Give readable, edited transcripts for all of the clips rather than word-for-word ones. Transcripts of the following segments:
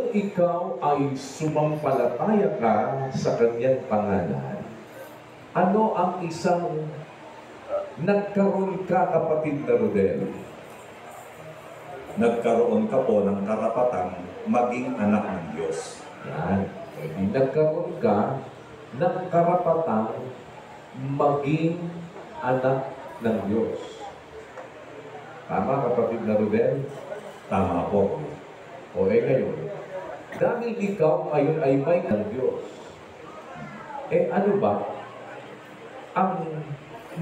kung ikaw ay sumampalataya ka sa kanyang pangalan, ano ang isang nagkaroon ka, kapatid na Rodel? Nagkaroon ka po ng karapatang maging anak ng Diyos. Yan. Pwede nagkaroon ka ng karapatang maging anak ng Diyos. Tama, kapatid na Rodel? Tama po. O ngayon, dahil ikaw ngayon ay may ng Diyos, ano ba ang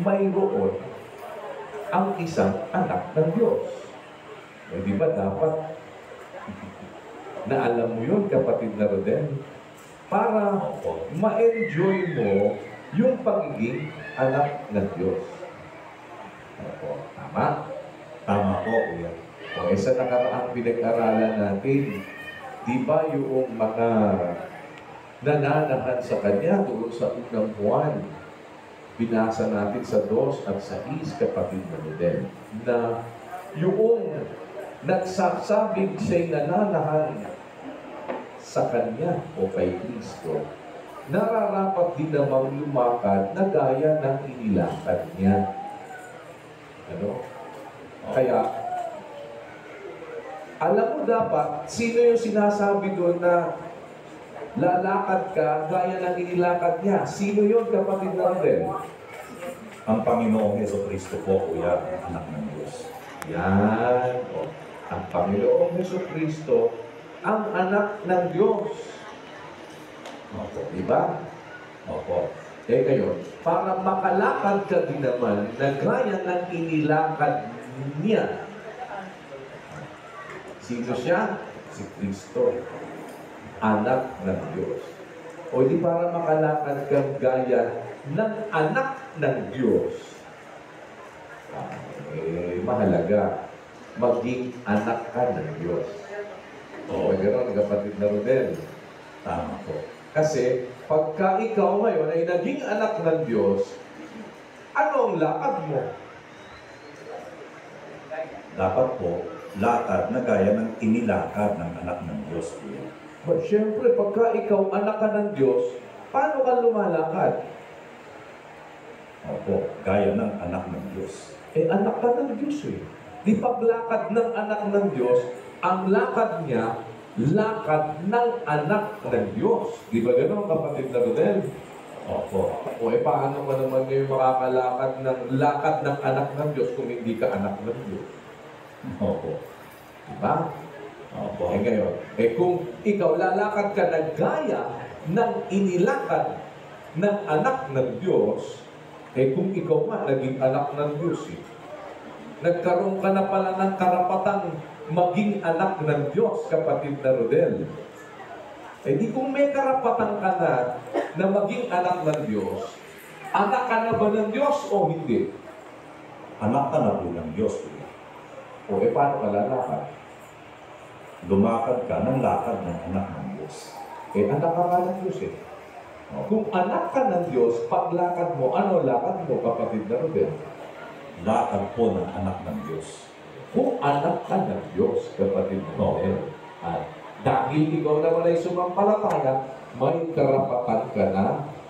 mayroon ang isang anak ng Diyos? Di ba dapat na alam mo yun, kapatid na Rodel? Para ma-enjoy mo yung pagiging anak ng Diyos. Tama? Tama po, kuya. O sa nakaraang pinag-aralan natin, di ba yung mga nananahan sa Kanya doon sa unang buwan, binasa natin sa 2 at sa 6, kapatid na Rodel, na yung nagsasabing siya'y nananahan sa Kanya o kay Kristo, nararapat din namang lumakad na gaya ng inilakad niya. Ano? Kaya, alam mo dapat, sino yung sinasabi doon na lalakad ka gaya ng inilakad niya? Sino yun, kapatid na Rodel? Ang Panginoong Jesucristo po, kuya, anak ng Diyos. Yan. O, ang Panginoong Jesucristo, ang anak ng Diyos. Opo. Diba? Opo. Ngayon, para makalakad ka din naman na gaya ng inilakad niya. Sino siya? Si Kristo. Anak ng Diyos. O di para makalakad ka gaya ng anak ng Diyos. Mahalaga. Maging anak ka ng Diyos. O gano'n, kapatid na Rodel. Tama po. Kasi, pagka ikaw ngayon ay naging anak ng Diyos, ano ang lakad mo? Dapat po, lakad na gaya ng inilakad ng anak ng Diyos, kuya. But syempre, pagka ikaw anak ka ng Diyos, paano ka lumalakad? Opo, gaya ng anak ng Diyos. Anak ka ng Diyos eh. Di paglakad ng anak ng Diyos, ang lakad niya, lakad ng anak ng Diyos. Di ba gano'n, kapatid na Rodel? Opo. O paano ka naman ngayon makakalakad ng lakad ng anak ng Diyos kung hindi ka anak ng Diyos? Opo. Diba? Opo. Ngayon, kung ikaw lalakad ka na gaya ng inilakad ng anak ng Diyos, kung ikaw nga naging anak ng Diyos, nagkaroon ka na pala ng karapatang maging anak ng Diyos, kapatid na Rodel. Di kung may karapatan ka na maging anak ng Diyos, anak ka na ba ng Diyos o hindi? Anak ka na po ng Diyos, kuya. O paano ka lalakad? Lumakad ka ng lakad ng anak ng Diyos. Anak ka nga ng Diyos Kung anak ka ng Diyos, paglakad mo, ano lakad mo, kapatid na Rodel? Lakad po ng anak ng Diyos. Kung anak ka ng Diyos, kapatid na Rodel, at dahil ikaw naman ay sumampalataya, may karapatan ka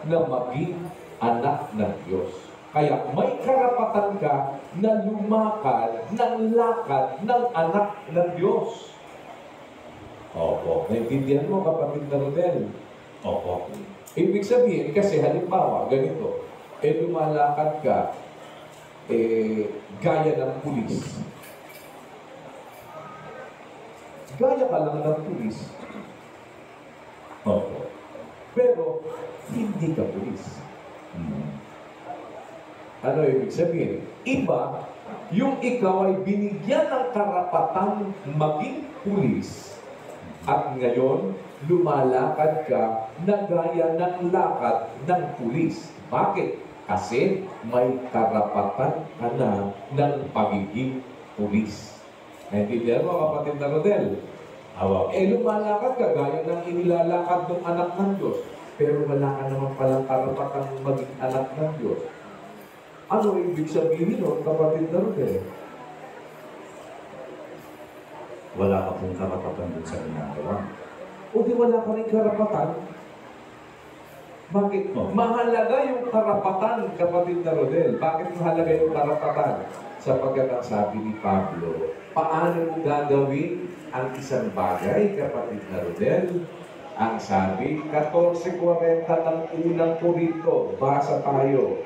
na maging anak ng Diyos. Kaya may karapatan ka na lumakad ng lakad ng anak ng Diyos. Opo. Naintindihan mo, kapatid na Rodel? Opo. Ibig sabihin, kasi halimbawa, ganito, lumalakad ka, gaya ng pulis. Gaya ka lang ng pulis. Opo. Pero, hindi ka pulis. Ano ibig sabihin? Iba, yung ikaw ay binigyan ng karapatang maging pulis at ngayon, lumalakad ka na gaya ng lakad ng pulis. Bakit? Kasi may karapatan ka na ng pagiging pulis. Naintindihan mo, kapatid na Rodel? Lumalakad ka gaya ng inilalakad ng anak ng Diyos. Pero wala ka naman palang karapatang maging anak ng Diyos. Ano ibig sabihin nun, kapatid na Rodel? Wala ka pong karapatan dun sa ginagawa. o di wala ka rin karapatan. Bakit? Oh. Mahalaga yung karapatan, kapatid na Rodel. Bakit mahalaga yung karapatan? Sapagkat ang sabi ni Pablo, paano mo gagawin ang isang bagay, kapatid na Rodel? Ang sabi, 14:40 ng unang Korinto, basa tayo.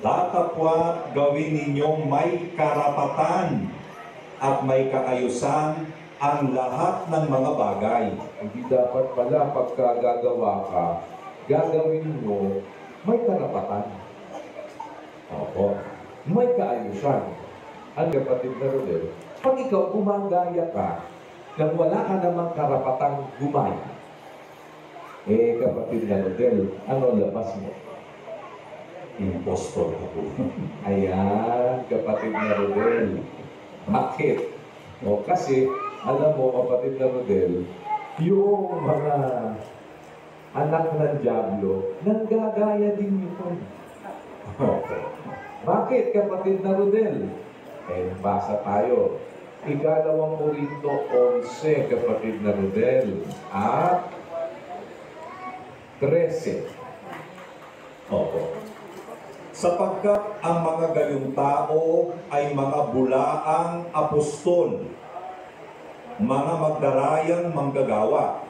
Datapwat gawin ninyong may karapatan at may kaayusan ang lahat ng mga bagay. Hindi dapat pala pagka gagawa ka, gagawin mo, may karapatan. Opo. May kaayusan. Ang kapatid na Rodel, pag ikaw gumagaya ka, nang wala ka namang karapatang gumaya, kapatid na Rodel, ano labas mo? Impostor ako. Ayan, kapatid na Rodel. Bakit? O kasi, alam mo, kapatid na Rodel, yung mga anak ng Diablo, nanggagaya din yun. Bakit, kapatid na Rodel? Basa tayo. Ikalawang Korinto 11, kapatid na Rodel, at 13. Opo. Sapagkat ang mga gayong tao ay mga bulaang apostol, mga magdarayang manggagawa,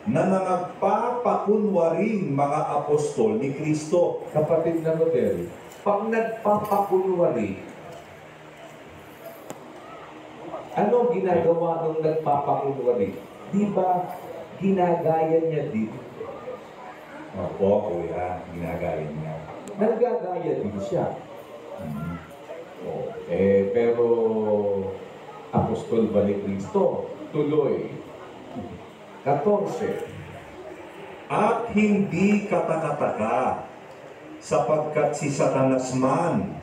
na nagpapakunwaring mga apostol ni Kristo. Kapatid na Rodel, pag nagpapakunwari, ano ginagawa nung nagpapakunwari? Di ba ginagaya niya din? Opo, kuya, ginagaya niya. Nagagaya din siya. Mhm. Pero apostol ba ni Kristo? Tuloy. 14. At hindi katakataka, sapagkat si Satanas man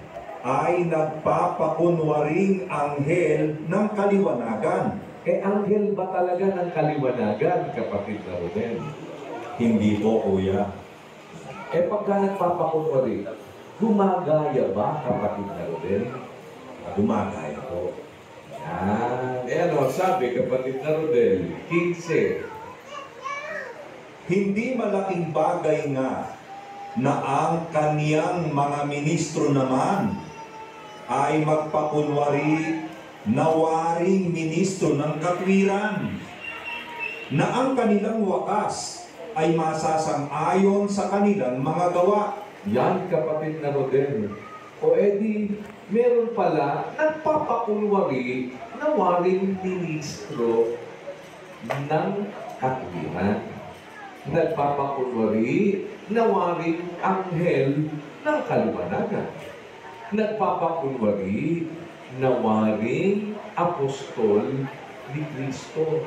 ay nagpapakunwaring anghel ng kaliwanagan. Anghel ba talaga ng kaliwanagan, kapatid na Rodel? Hindi po, kuya. Pagka nagpapakunwari, gumagaya ba, kapatid na Rodel? Gumagaya po. Yan. Ano sabi, kapatid na Rodel? 15. Hindi malaking bagay nga na ang kaniyang mga ministro naman ay magpakunwari na waring ministro ng katwiran, na ang kanilang wakas ay masasang-ayon sa kanilang mga gawa. Yan, kapatid na Rodel. O edi, meron pala nagpapakunwari na waring ministro ng katwiran. Nagpapakunwari na waring anghel ng kaliwanagan. Nagpapakunwari na waring apostol ni Kristo.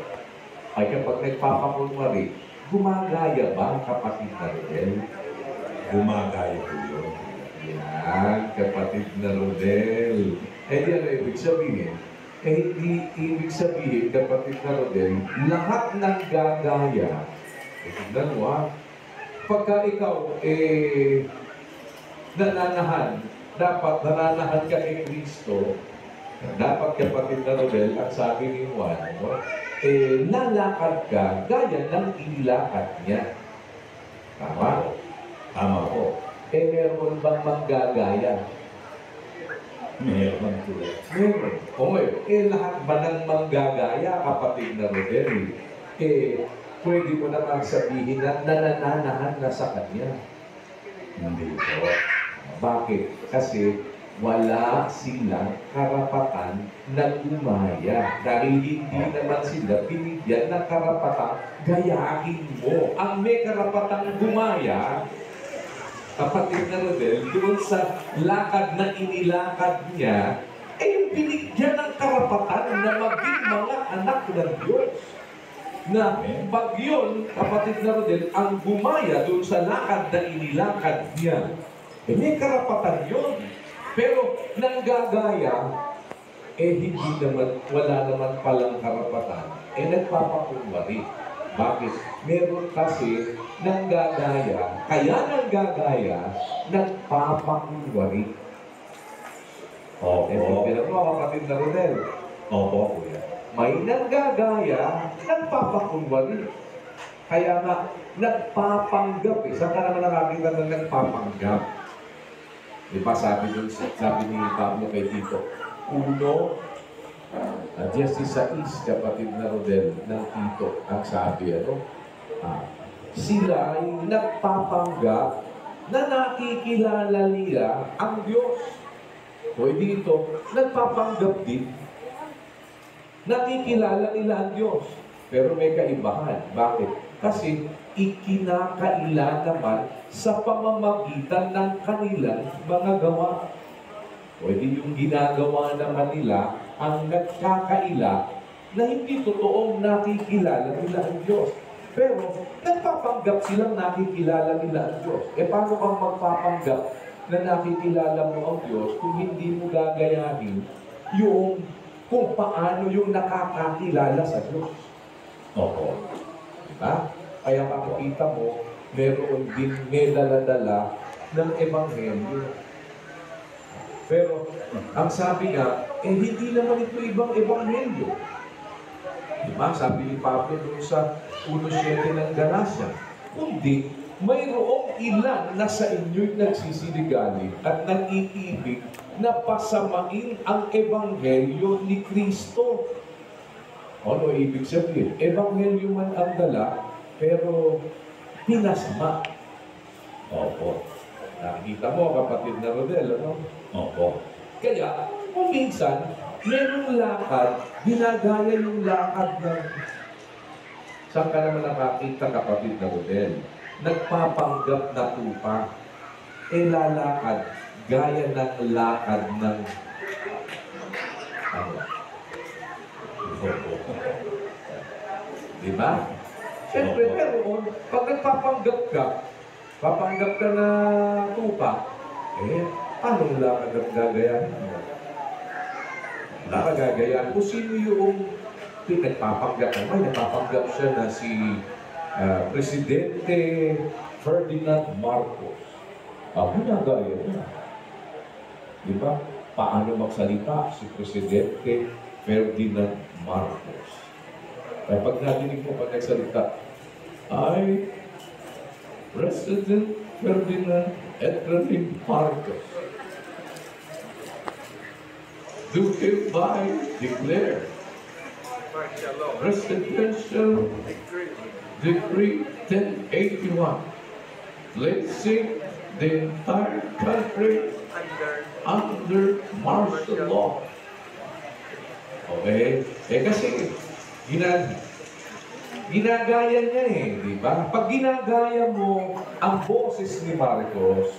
Ay kapag nagpapakunwari, gumagaya ba, kapatid na Rodel? Gumagaya po yun. Yan, kapatid na Rodel. Di ano ibig sabihin? Hindi ibig sabihin, kapatid na Rodel, lahat ng gagaya, tignan mo pagka ikaw, nananahan, dapat nananahan ka kay Kristo, dapat, kapatid na Rodel, ang sabi ni Juan, lalakad ka gaya ng inilakad niya. Tama? Tama po. Meron bang manggagaya? Meron po. Meron. Lahat ba ng manggagaya, kapatid na Rodel? Pwede mo naman sabihin na nanananahan na sa kanya. Hindi po. Bakit? Kasi wala silang karapatan na gumaya. Dahil hindi naman sila binigyan ng karapatan gayahin mo. Ang may karapatan gumaya, kapatid na Rodel, doon sa lakad na inilakad niya, yung binigyan ng karapatan na maging mga anak ng Diyos. Na pag yun, kapatid na Rodel, ang gumaya doon sa lakad na inilakad niya, may karapatan yun. Pero nanggagaya, hindi naman, wala naman palang karapatan. Nagpapakunwari. Bakit? Meron kasi nanggagaya, kaya nanggagaya, nagpapakunwari. Opo. Pinag mo, kapatid na Rodel. Opo, kuya. may nanggagaya, nagpapakunwari. Kaya nga, nagpapanggap eh. Saan ka naman nakakita ng nagpapanggap? Di ba sabi ni Pablo kay Tito, uno, Diyan si Sais, kapatid na Rodel ng Tito, ang sabi, sila ay nagpapanggap na nakikilala nila ang Diyos. O dito, nagpapanggap din. Nakikilala nila ang Diyos. Pero may kaibahan. Bakit? Kasi ikinakaila naman sa pamamagitan ng kanilang mga gawa. O yung ginagawa naman nila ang nagkakaila na hindi totoong nakikilala nila ang Diyos. Pero nagpapanggap silang nakikilala nila ang Diyos. E paano kang magpapanggap na nakikilala mo ang Diyos kung hindi mo gagayahin yung kung paano yung nakakakilala sa Diyos? Oo. Diba? Kaya makikita mo, meron din may dala-dala ng Ebanghelyo. Pero, ang sabi nga, hindi naman ito ibang Ebanghelyo. Diba? Sabi ni Pablo doon sa 1.7 ng Galacia, kundi mayroong ilan na sa inyo'y nagsisiligalig at nag-iibig na pasamain ang Ebanghelyo ni Kristo. Ano ibig sabihin? Ebanghelyo man ang dala, pero pinasama. Opo. Nakita mo, kapatid na Rodel, ano? Opo. Kaya, kung minsan, merong lakad, ginagaya yung lakad ng... Saan ka naman nakakita, kapatid na Rodel? Nagpapanggap na tupa. Lalakad, gaya ng lakad ng... Ano? Diba? Siyempre, meron, pag nagpapanggap ka, papanggap ka na tupa, paano yung lakad ang gagayahin mo? Nakagagayahin kung sino yung nagpapanggap mo. May nagpapanggap siya na si Presidente Ferdinand Marcos. Ginagaya niya. Diba? Paano magsalita si Presidente Ferdinand Marcos? Kaya pag nadinig mo pag nagsalita, ay President Ferdinand Efraim Marcos do hereby declare Presidential Decree 1081 placing the entire country under martial law. Okay? Kasi ginagaya niya di ba? Pag ginagaya mo ang boses ni Marcos,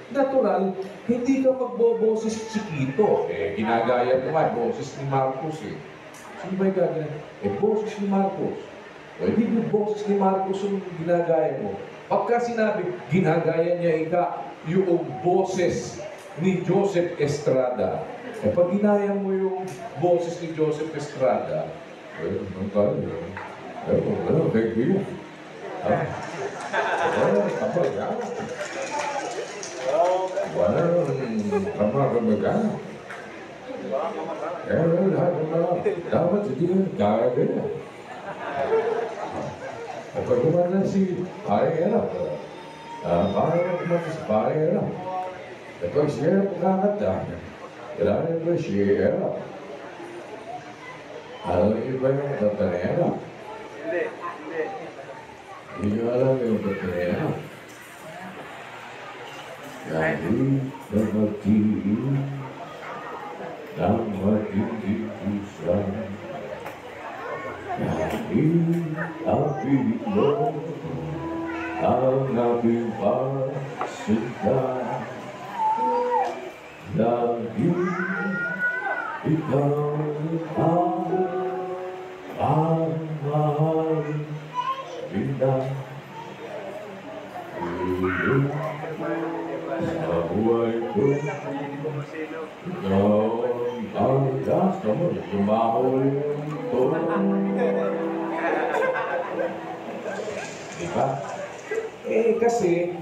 natural, hindi ka magboboses Chiquito. Ginagaya mo nga, boses ni Marcos Sino ba yung gagawin? Boses ni Marcos. Hindi yung boses ni Marcos yung ginagaya mo. Pagka sinabi, ginagaya niya yung boses ni Joseph Estrada. Pag ginaya mo yung boses ni Joseph Estrada, ang tayo. Thank you. Kapag yan. Kamag-kamag-kamag. Dapat hindi ka gagawin. Kapag kumana si Pare-Erap, parang kumana si Pare-Erap. Kapag siya pagkakata, kailangan ba siya Erap? Alam niyo ba yung Pare-Erap? Hindi niyo alam yung Pare-Erap. Dahil na magtiis ng matinding pusa, dahil ang pilit mo ang aming pasinta, dahil ikaw ang mahalin kita. Sa buhay ko, ikaw ang gasta mo, sumahol ko. Diba? Kasi,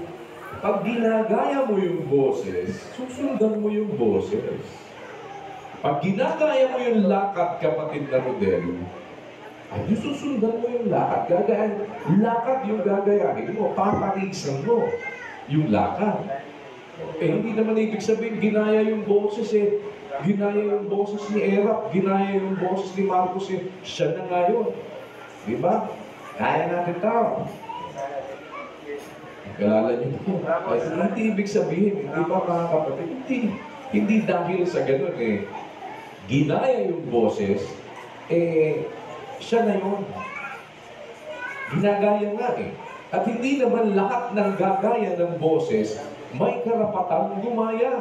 pag ginagaya mo yung boses, susundan mo yung boses. Pag ginagaya mo yung lakad, kapatid na Rodel, ay susundan mo yung lakad. Lakad yung gagayahin mo, paparisan mo yung lakad. Hindi naman ibig sabihin, ginaya yung boses Ginaya yung boses ni Erap, ginaya yung boses ni Marcos siya na ngayon. Di ba? Kaya natin tao. Kalala niyo po. Hindi ibig sabihin, hindi ba mga kapatid? Hindi dahil sa ganun ginaya yung boses, siya na yun. Ginagaya nga At hindi naman lahat ng gagaya ng boses may karapatang gumaya.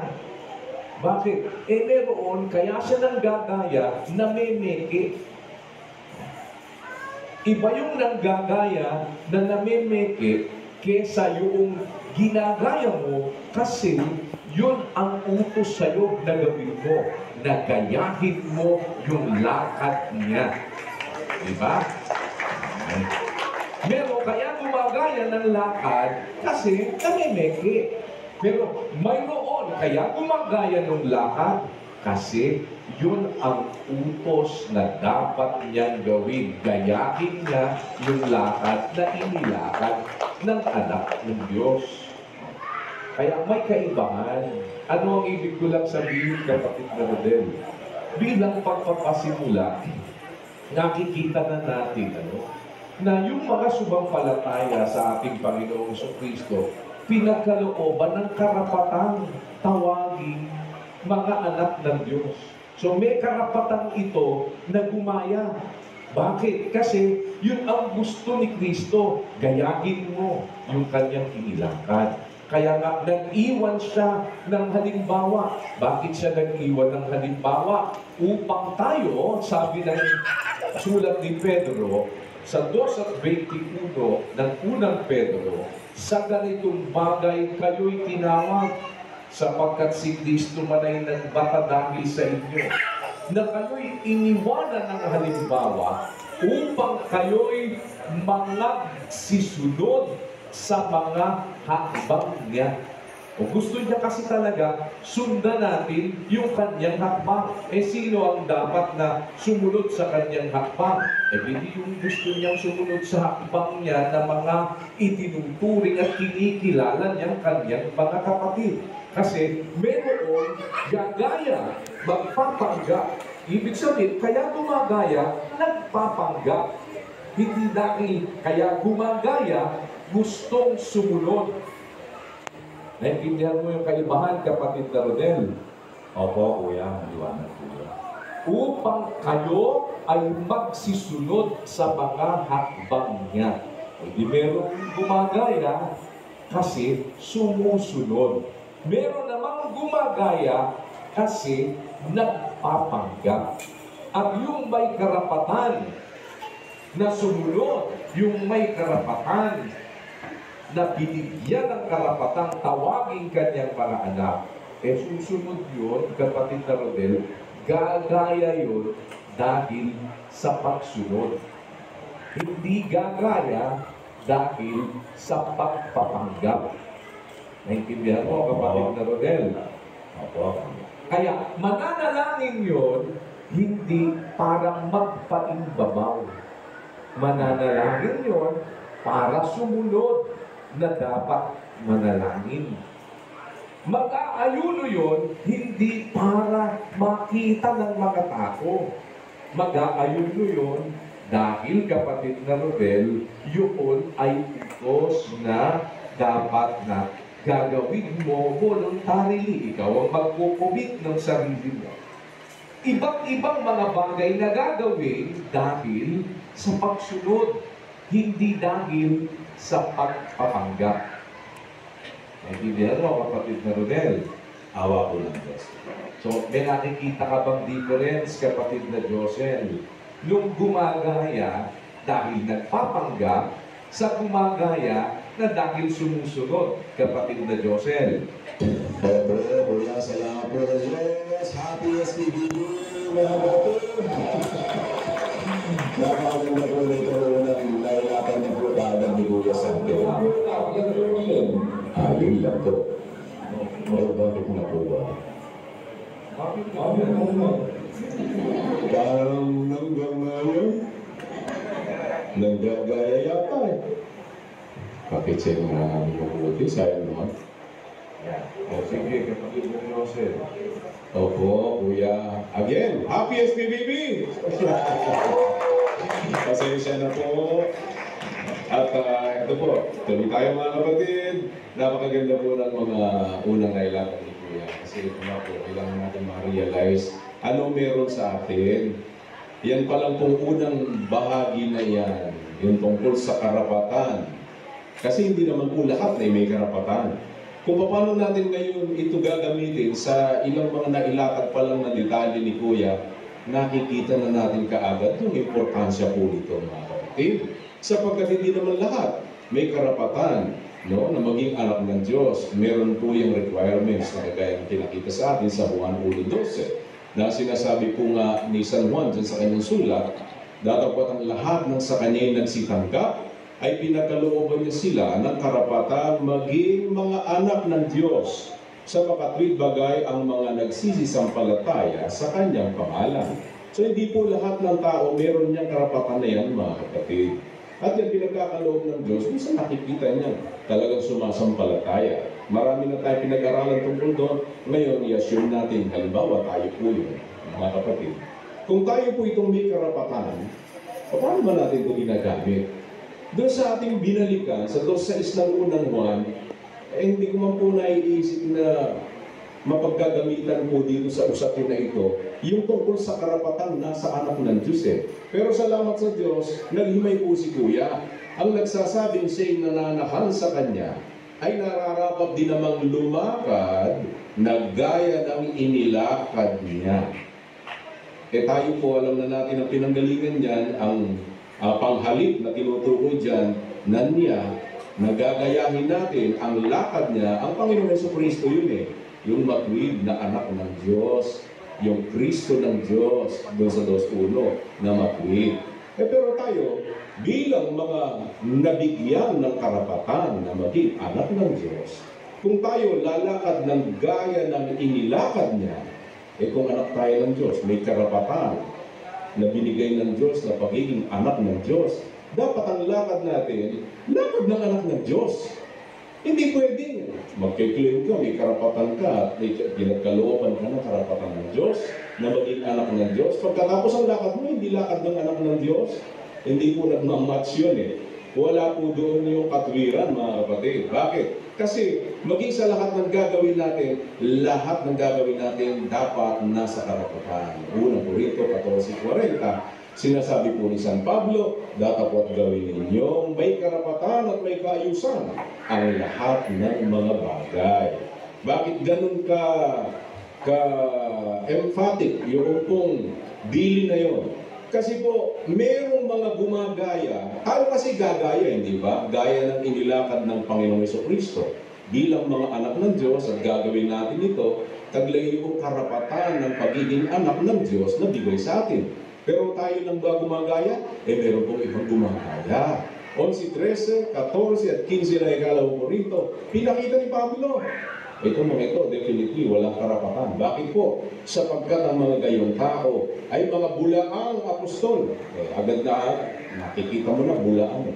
Bakit? Meron, kaya siya nang gagaya na memeke. Iba yung nanggagaya na namemeke kesa yung ginagaya mo kasi yun ang utos sa'yo na gawin mo, na gayahin mo yung lakad niya. Diba? Pero kaya gumagaya ng lakad kasi namemeke. Pero mayroon kaya gumagaya ng lakad kasi yun ang utos na dapat niyang gawin. Gayahin niya yung lakad na inilakad ng anak ng Diyos. Kaya may kaibahan. Ano ang ibig ko lang sabihin, kapatid na Rodel? Bilang pagpapasimula, nakikita na natin na yung mga sumampalataya sa ating Panginoong Kristo, pinagkalooban ng karapatang tawagin mga anak ng Diyos. So may karapatan ito na gumaya. Bakit? Kasi yun ang gusto ni Kristo. Gayahin mo yung kanyang inilakad. Kaya nga, nag-iwan siya ng halimbawa. Bakit siya nag-iwan ng halimbawa? Upang tayo, sabi ng sulat ni Pedro, sa 2:21 ng unang Pedro, sa ganitong bagay kayo'y tinawag, sapagkat si Kristo man ay nagbata dahil sa inyo, na kayo'y iniwanan ng halimbawa upang kayo'y magsisunod sa mga hakbang niya. O gusto niya kasi talaga sundan natin yung kanyang hakbang. Sino ang dapat na sumunod sa kanyang hakbang? Hindi yung gusto niyang sumunod sa hakbang niya na mga itinuturing at kinikilala niyang kanyang mga kapatid. Kasi meron gagaya, magpapanggap. Ibig sabihin, kaya gumagaya, nagpapanggap. Hindi dahil kaya gumagaya, gustong sumunod. Naintindihan mo yung kaibahan, kapatid na Rodel? Opo, kuya. Maliwanag, kuya. Upang kayo ay magsisunod sa mga hakbang niya. Hindi meron gumagaya kasi sumusunod. Meron namang gumagaya kasi nagpapanggap. At yung may karapatan na sumunod, yung may karapatan na binigyan ng karapatang tawagin kanyang mga anak, susunod yun, kapatid na Rodel, gagaya yun dahil sa pagsunod. Hindi gagaya dahil sa pagpapanggap. Naintindihan mo, kapatid na Rodel? Opo. Kaya, mananalangin yun, hindi para magpaimbabaw. Mananalangin yun para sumunod na dapat manalangin. Mag-aayuno yun, hindi para makita ng mga tao. Mag-aayuno yun dahil, kapatid na Rodel, yun ay utos na dapat na gagawin mo voluntarily. Ikaw ang magkukumit ng sarili mo. Ibang-ibang mga bagay na gagawin dahil sa pagsunod, hindi dahil sa pagpapanggap. Naintindihan mo, kapatid na Rodel? Awa ko lang, Diyos. So, may nakikita ka bang difference, kapatid na Josel? Nung gumagaya dahil nagpapanggap, sa gumagaya na dahil sumusunod, kapatid na Josel. Kuya, salamat po. Yes, happy SPBB, mga kapatid. Nakakaganda po nito ng nailatan niyo po tayo ni Kuya Santo. Ayun lang po. Bakit na po ba? Bakit Parang hanggang ngayon, nanggagaya yata eh. Bakit siya na mabuti? Sayang naman. O sige, kapatid mo ni Jose. Opo, kuya. Again, happy SPBB! Pasensya na po. At ito po, tuloy tayo mga kapatid. Napakaganda po ng mga unang nailapan ni Kuya. Kasi ito nga po, kailangan natin ma-realize ano meron sa atin. Yan pa lang pong unang bahagi na yan, yung tungkol sa karapatan. Kasi hindi naman po lahat ay may karapatan. Kung paano natin ngayon ito gagamitin sa ilang mga nailakad pa lang na detalye ni Kuya, nakikita na natin kaagad yung importansya po nito mga kapatid. Sapagkat hindi naman lahat may karapatan, no, na maging anak ng Diyos. Meron po yung requirements na kagaya ng pinakita sa atin sa Juan 1:12 na sinasabi po nga ni San Juan dyan sa kanyang sulat, datapwat ang lahat ng sa kanya'y nagsitanggap ay pinagkalooban niya sila ng karapatan maging mga anak ng Diyos sa makatwid bagay ang mga nagsisisampalataya sa kanyang pangalan. So hindi po lahat ng tao meron niyang karapatan na yan mga kapatid. At yung pinagkakaloob ng Diyos, kung saan nakikita niya talagang sumasampalataya. Marami na tayo pinag-aralan tungkol doon. Ngayon, i-assume natin, halimbawa tayo po yun, mga kapatid. Kung tayo po itong may karapatan, paano ba natin ito ginagamit? Doon sa ating binalikan, sa 2:6 ng unang Juan, hindi ko man po naiisip na mapagkagamitan po dito sa usapin na ito, yung tungkol sa karapatan nasa anak ng Diyos eh. Pero salamat sa Diyos, naghimay po si Kuya. Ang nagsasabing siya'y nananahan sa Kanya, ay nararapat din namang lumakad na gaya ng inilakad niya. Eh tayo po, alam na natin ang pinanggalingan niyan, ang panghalip na tinutukoy dyan, na niya, nagagayahin natin ang lakad niya, ang Panginoon Jesucristo yun eh, yung matuwid na anak ng Diyos, yung Kristo ng Diyos, doon sa 2:1 na matuwid. Eh pero tayo, bilang mga nabigyan ng karapatan na maging anak ng Diyos, kung tayo lalakad ng gaya ng inilakad niya, eh kung anak tayo ng Diyos, may karapatan na binigay ng Diyos na pagiging anak ng Diyos, dapat ang lakad natin, lakad ng anak ng Diyos. Hindi pwedeng magkiklaim ka, may karapatan ka, at may pinagkalooban ka ng karapatan ng Diyos, na maging anak ng Diyos. Pagkatapos ang lakad mo, hindi lakad ng anak ng Diyos. Hindi po nagmamatch yun eh. Wala po doon yung katwiran mga kapatid. Bakit? Kasi maging sa lahat ng gagawin natin dapat nasa karapatan. Unang Korinto 14:40, sinasabi po ni San Pablo, dapat gawin ninyong may karapatan at may kaayusan ang lahat ng mga bagay. Bakit ganun ka-emphatic yung pong dili na yon? Kasi po, merong mga gumagaya, tayo kasi gagaya, hindi ba? Gaya ng inilakad ng Panginoong Jesucristo. Bilang mga anak ng Diyos at gagawin natin ito, taglay yung karapatan ng pagiging anak ng Diyos na bigay sa atin. Pero tayo lang ba gumagaya? Eh meron pong ibang gumagaya. 11:13, 14 at 15 na ikalawang Korinto, pinakita ni Pablo. Ito mga ito, definitely walang karapatan. Bakit po? Sapagkat ang mga gayong tao ay mga bulaang apostol. Eh, agad na nakikita mo na bulaang.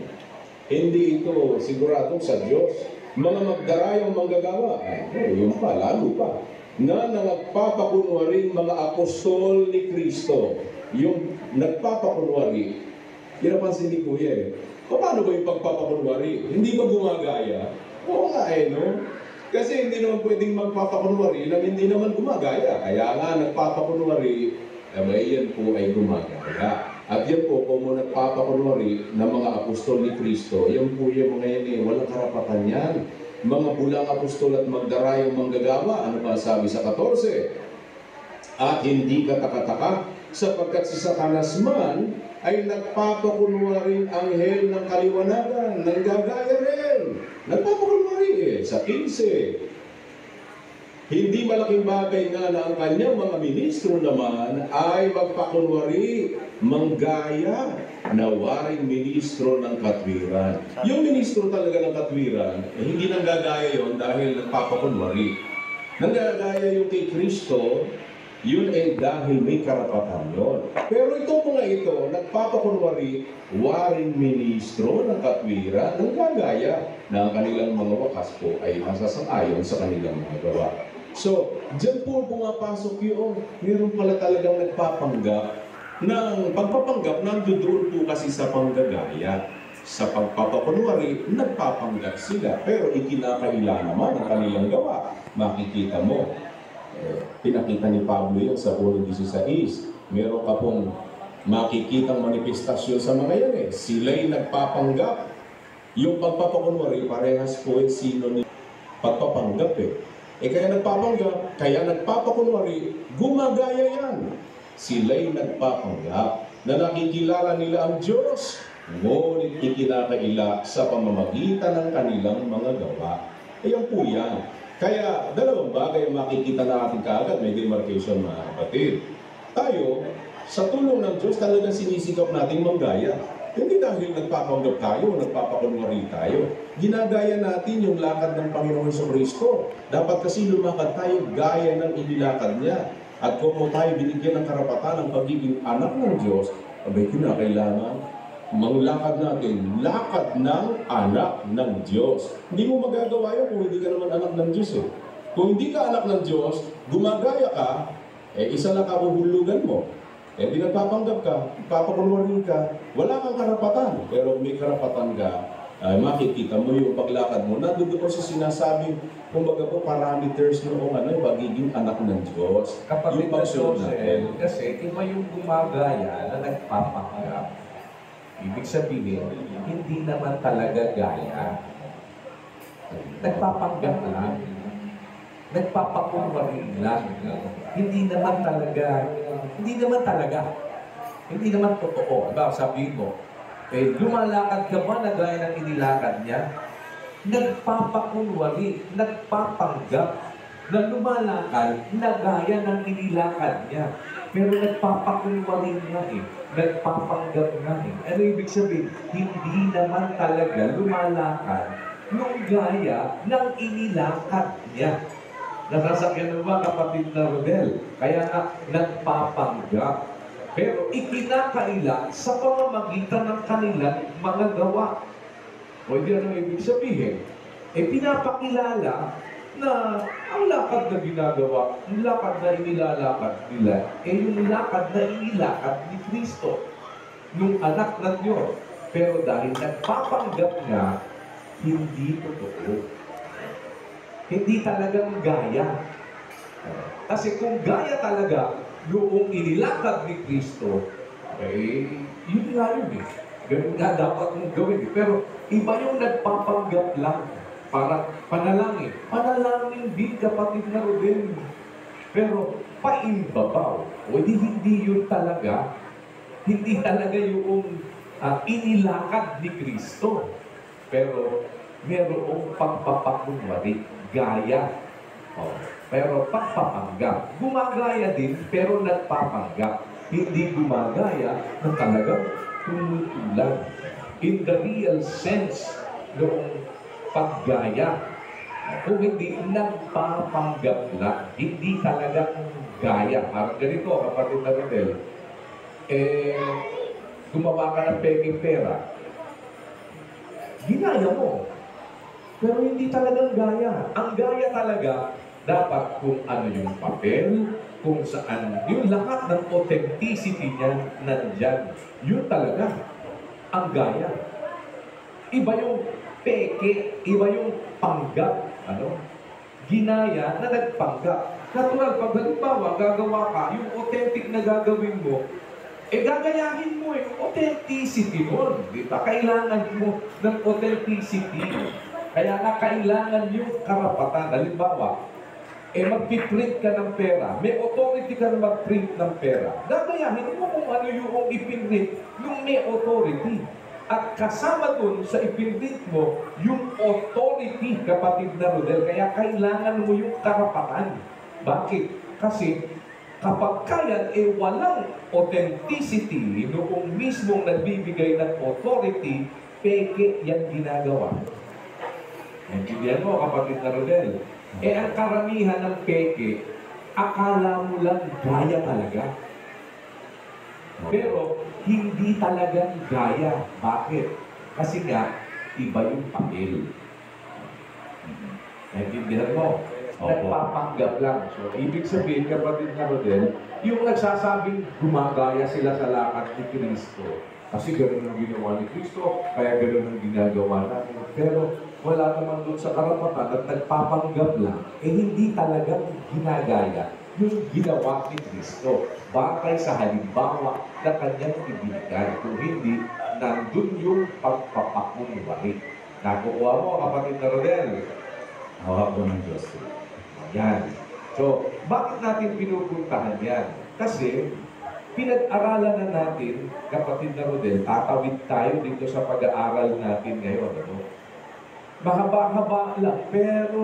Hindi ito siguradong sa Diyos. Mga magdarayang manggagawa, yun pa, lalo pa, na nagpapakunwaring mga apostol ni Kristo. Yung nagpapakunwari, pinapansin ni Kuya eh, paano ba yung pagpapakunwari? Hindi ba gumagaya? Oo nga eh, no? Kasi hindi naman pwedeng magpapakunwari nang hindi naman gumagaya. Kaya nga nagpapakunwari, yan po ay gumagaya. At yan po, kung nagpapakunwari ng mga apostol ni Kristo, yan po yung mga yan eh, walang karapatan yan. Mga bulang apostol at magdarayang manggagawa, ano pa sabi sa 14? At hindi katakataka, sapagkat si Satanas man ay nagpapakunwaring anghel ng kaliwanagan, nanggagaya rin. Nagpapakunwari sa 15. Hindi malaking bagay nga na ang kanyang mga ministro naman ay magpakunwari, manggaya na waring ministro ng katwiran. Yung ministro talaga ng katwiran, hindi nanggagaya yon dahil nagpapakunwari. Nanggagaya yung kay Kristo Yun dahil may karapatan yun. Pero itong mga ito, nagpapakunwari, waring ministro ng katwiran, ng gagaya na ang kanilang mga wakas po ay masasang-ayon sa kanilang mga gawa. So, dyan po pumapasok yung meron pala talagang nagpapanggap ng pagpapanggap nandoon po kasi sa panggagaya. Sa pagpapakunwari, nagpapanggap sila. Pero ikinakaila naman ang kanilang gawa. Makikita mo, pinakita ni Pablo yun sa 1:16. Meron ka pong makikitang manifestasyon sa mga yan eh. Sila'y nagpapanggap. Yung pagpapakunwari, parehas po eh, sino ni pagpapanggap eh. Kaya nagpapanggap, kaya nagpapakunwari, gumagaya yan. Sila'y nagpapanggap na nakikilala nila ang Diyos, ngunit ikinakaila sa pamamagitan ng kanilang mga gawa. Ayan po yan. Kaya dalawang bagay ang makikita natin kaagad, may demarcation mga kapatid. Tayo, sa tulong ng Diyos, talagang sinisikap nating manggaya. Hindi dahil nagpapanggap tayo, nagpapakunwari tayo. Ginagaya natin yung lakad ng Panginoon sa Kristo. Dapat kasi lumakad tayo gaya ng inilakad niya. At kung mo tayo binigyan ng karapatan ng pagiging anak ng Diyos, abay kinakailangan manglakad natin, lakad ng anak ng Diyos. Hindi mo magagawa yun kung hindi ka naman anak ng Diyos eh. Kung hindi ka anak ng Diyos, gumagaya ka, isa lang kahuhulugan mo. Di nagpapanggap ka, papakunwarin ka, wala kang karapatan. Pero may karapatan ka, makikita mo yung paglakad mo. Nandun po sa sinasabing, kumbaga po, parameters noong pagiging anak ng Diyos. Kapatid Yung na pagsunod natin. kasi iba yung gumagaya na nagpapanggap. Ibig sabihin, hindi naman talaga gaya. Nagpapanggap lang. Nagpapakunwari lang. Hindi naman talaga. Hindi naman totoo. Diba, sabihin mo, lumalakad ka ba na gaya ng inilakad niya? Nagpapakunwari, nagpapanggap na lumalakad na gaya ng inilakad niya. Pero nagpapakunwari nga eh. Nagpapanggap nga eh. Ano ibig sabihin? Hindi naman talaga lumalakad nung gaya ng inilakad niya. Nasasakyan mo ba, kapatid na Rodel? Kaya nga, nagpapanggap. Pero ikinakaila sa pamamagitan ng kanilang mga gawa. O hindi ano ibig sabihin? Pinapakilala na ang lakad na ginagawa, ang lakad na inilalakad nila, yung lakad na inilakad ni Kristo, nung anak ng Diyos. Pero dahil nagpapanggap nga, hindi totoo. Hindi talagang gaya. Kasi kung gaya talaga, noong inilakad ni Kristo, yun nga yun eh. Ganun nga dapat mong gawin eh. Pero iba yung nagpapanggap lang. Para panalangin. Panalangin din, kapatid na Rodel. Pero paimbabaw. O hindi yun talaga. Hindi talaga yung inilakad ni Kristo. Pero merong pagpapakunwari. Gaya. Pero pagpapanggap. Gumagaya din, pero nagpapanggap. Hindi gumagaya na talagang tumutulan. In the real sense, noong paggaya. Kung hindi nagpapanggap lang, hindi talagang gaya. Parang ganito, kapatid na Rodel. Gumawa ka ng peking pera. Ginaya mo. Pero hindi talagang gaya. Ang gaya talaga, dapat kung ano yung papel, kung saan, yung lahat ng authenticity niya nandyan. Yun talaga ang gaya. Iba yung peke, iba yung panggap. Ginaya na nagpanggap. Natural, pag halimbawa, gagawa ka, yung authentic na gagawin mo, gagayahin mo yung authenticity mo. Diba? Kailangan mo ng authenticity. Kaya nga kailangan yung karapatan. Halimbawa, magpiprint ka ng pera. May authority ka na mag-print ng pera. Gagayahin mo kung ano yung ipinrint yung may authority. At kasama dun sa ipinrint mo, yung authority, kapatid na Rodel. Kaya kailangan mo yung karapatan. Bakit? Kasi kapag kaya, walang authenticity noong mismong nagbibigay ng authority, peke yan ginagawa. Naintindihan mo, kapatid na Rodel? Ang karamihan ng peke, akala mo lang gaya talaga. Pero hindi talagang gaya. Bakit? Kasi nga, iba yung papel. Naintindihan mo? Nagpapanggap lang. So, ibig sabihin, kapatid na Rodel, yung nagsasabing gumagaya sila sa lakad ni Kristo. Kasi gano'n ang ginawa ni Kristo, kaya gano'n ang ginagawa natin. Pero wala naman doon sa karapatan at nagpapanggap lang, hindi talagang ginagaya yung ginawa ni Kristo. Bakay sa halimbawa na kanyang ibigay. Kung hindi, nandun yung pagpapakunwari. Nakukuha mo, kapatid na Rodel? Hawak po ng Diyos. Yan. So, bakit natin pinupuntahan yan? Kasi, pinag-aralan na natin, kapatid na Rodel, tatawid tayo dito sa pag-aaral natin ngayon. Ano? Mahaba-haba lang, pero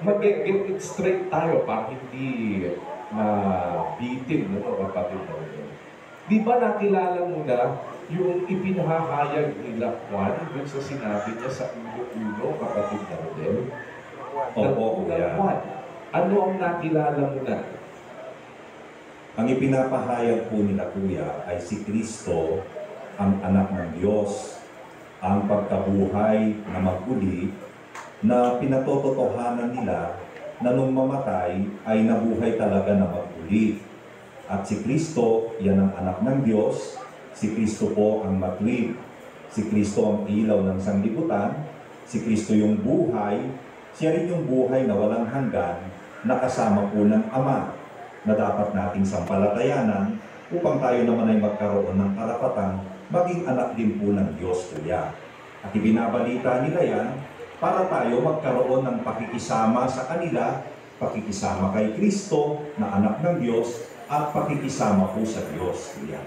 mag-get it straight tayo para hindi mabitin, no, kapatid na Rodel. Di ba nakilala mo na yung ipinahahayag nila Juan dun sa sinabi niya sa ulo-ulo, kapatid na Rodel? Opo, kuya. Ano ang nakilala mo na? Ang ipinapahayag po nila, kuya, ay si Kristo, ang anak ng Diyos, ang pagkabuhay na maguli, na pinatototohanan nila na nung mamatay ay nabuhay talaga na maguli. At si Kristo, yan ang anak ng Diyos, si Kristo po ang matuwid, si Kristo ang ilaw ng sanglibutan, si Kristo yung buhay, siya rin yung buhay na walang hanggan, na kasama po ng Ama, na dapat nating sampalatayanan upang tayo naman ay magkaroon ng karapatang maging anak din po ng Diyos, kuya. At ibinabalita nila yan para tayo magkaroon ng pakikisama sa kanila, pakikisama kay Kristo na anak ng Diyos, at pakikisama po sa Diyos, kuya.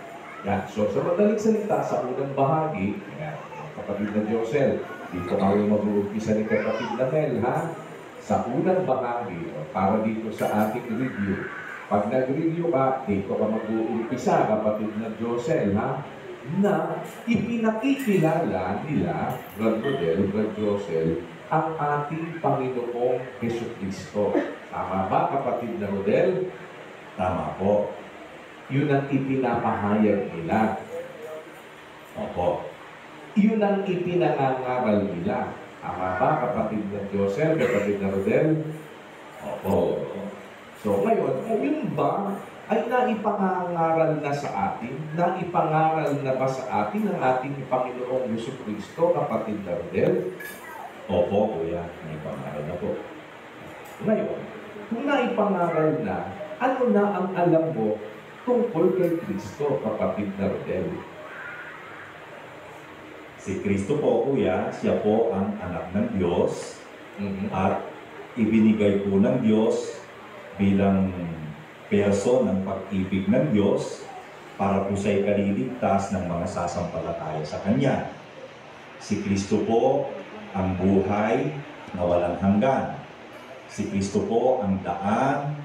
Yan. So, sa madaling salita, sa unang bahagi, yan, kapatid na Josel, dito tayo mag-uumpisa ni kapatid na Mel, ha? Sa unang bahagi, para dito sa ating review, pag nag-review ka, dito ka mag-uumpisa, kapatid na Josel, ha? Na ipinakikilala nila, Brad Rodel, Brad Josel, ang ating Panginoong Jesucristo. Tama ba, kapatid na Rodel? Tama po. Yun ang ipinapahayag nila. Opo. Yun ang ipinangangaral nila. Tama ba, kapatid na Joseph, kapatid na Rodel? Opo. So ngayon, kung yun ba ay naipangangaral na sa atin, naipangaral na ba sa atin ang ating Panginoong Jesucristo, kapatid na Rodel? Opo, kuya. Naipangaral na po. Ngayon, kung naipangaral na, ano na ang alam mo tungkol kay Kristo, kapatid na Rodel? Si Kristo po, kuya, siya po ang anak ng Diyos at ibinigay po ng Diyos bilang perso ng pag-ibig ng Diyos para po siya'y kaliligtas ng mga sasampalataya sa Kanya. Si Kristo po ang buhay na walang hanggan. Si Kristo po ang daan,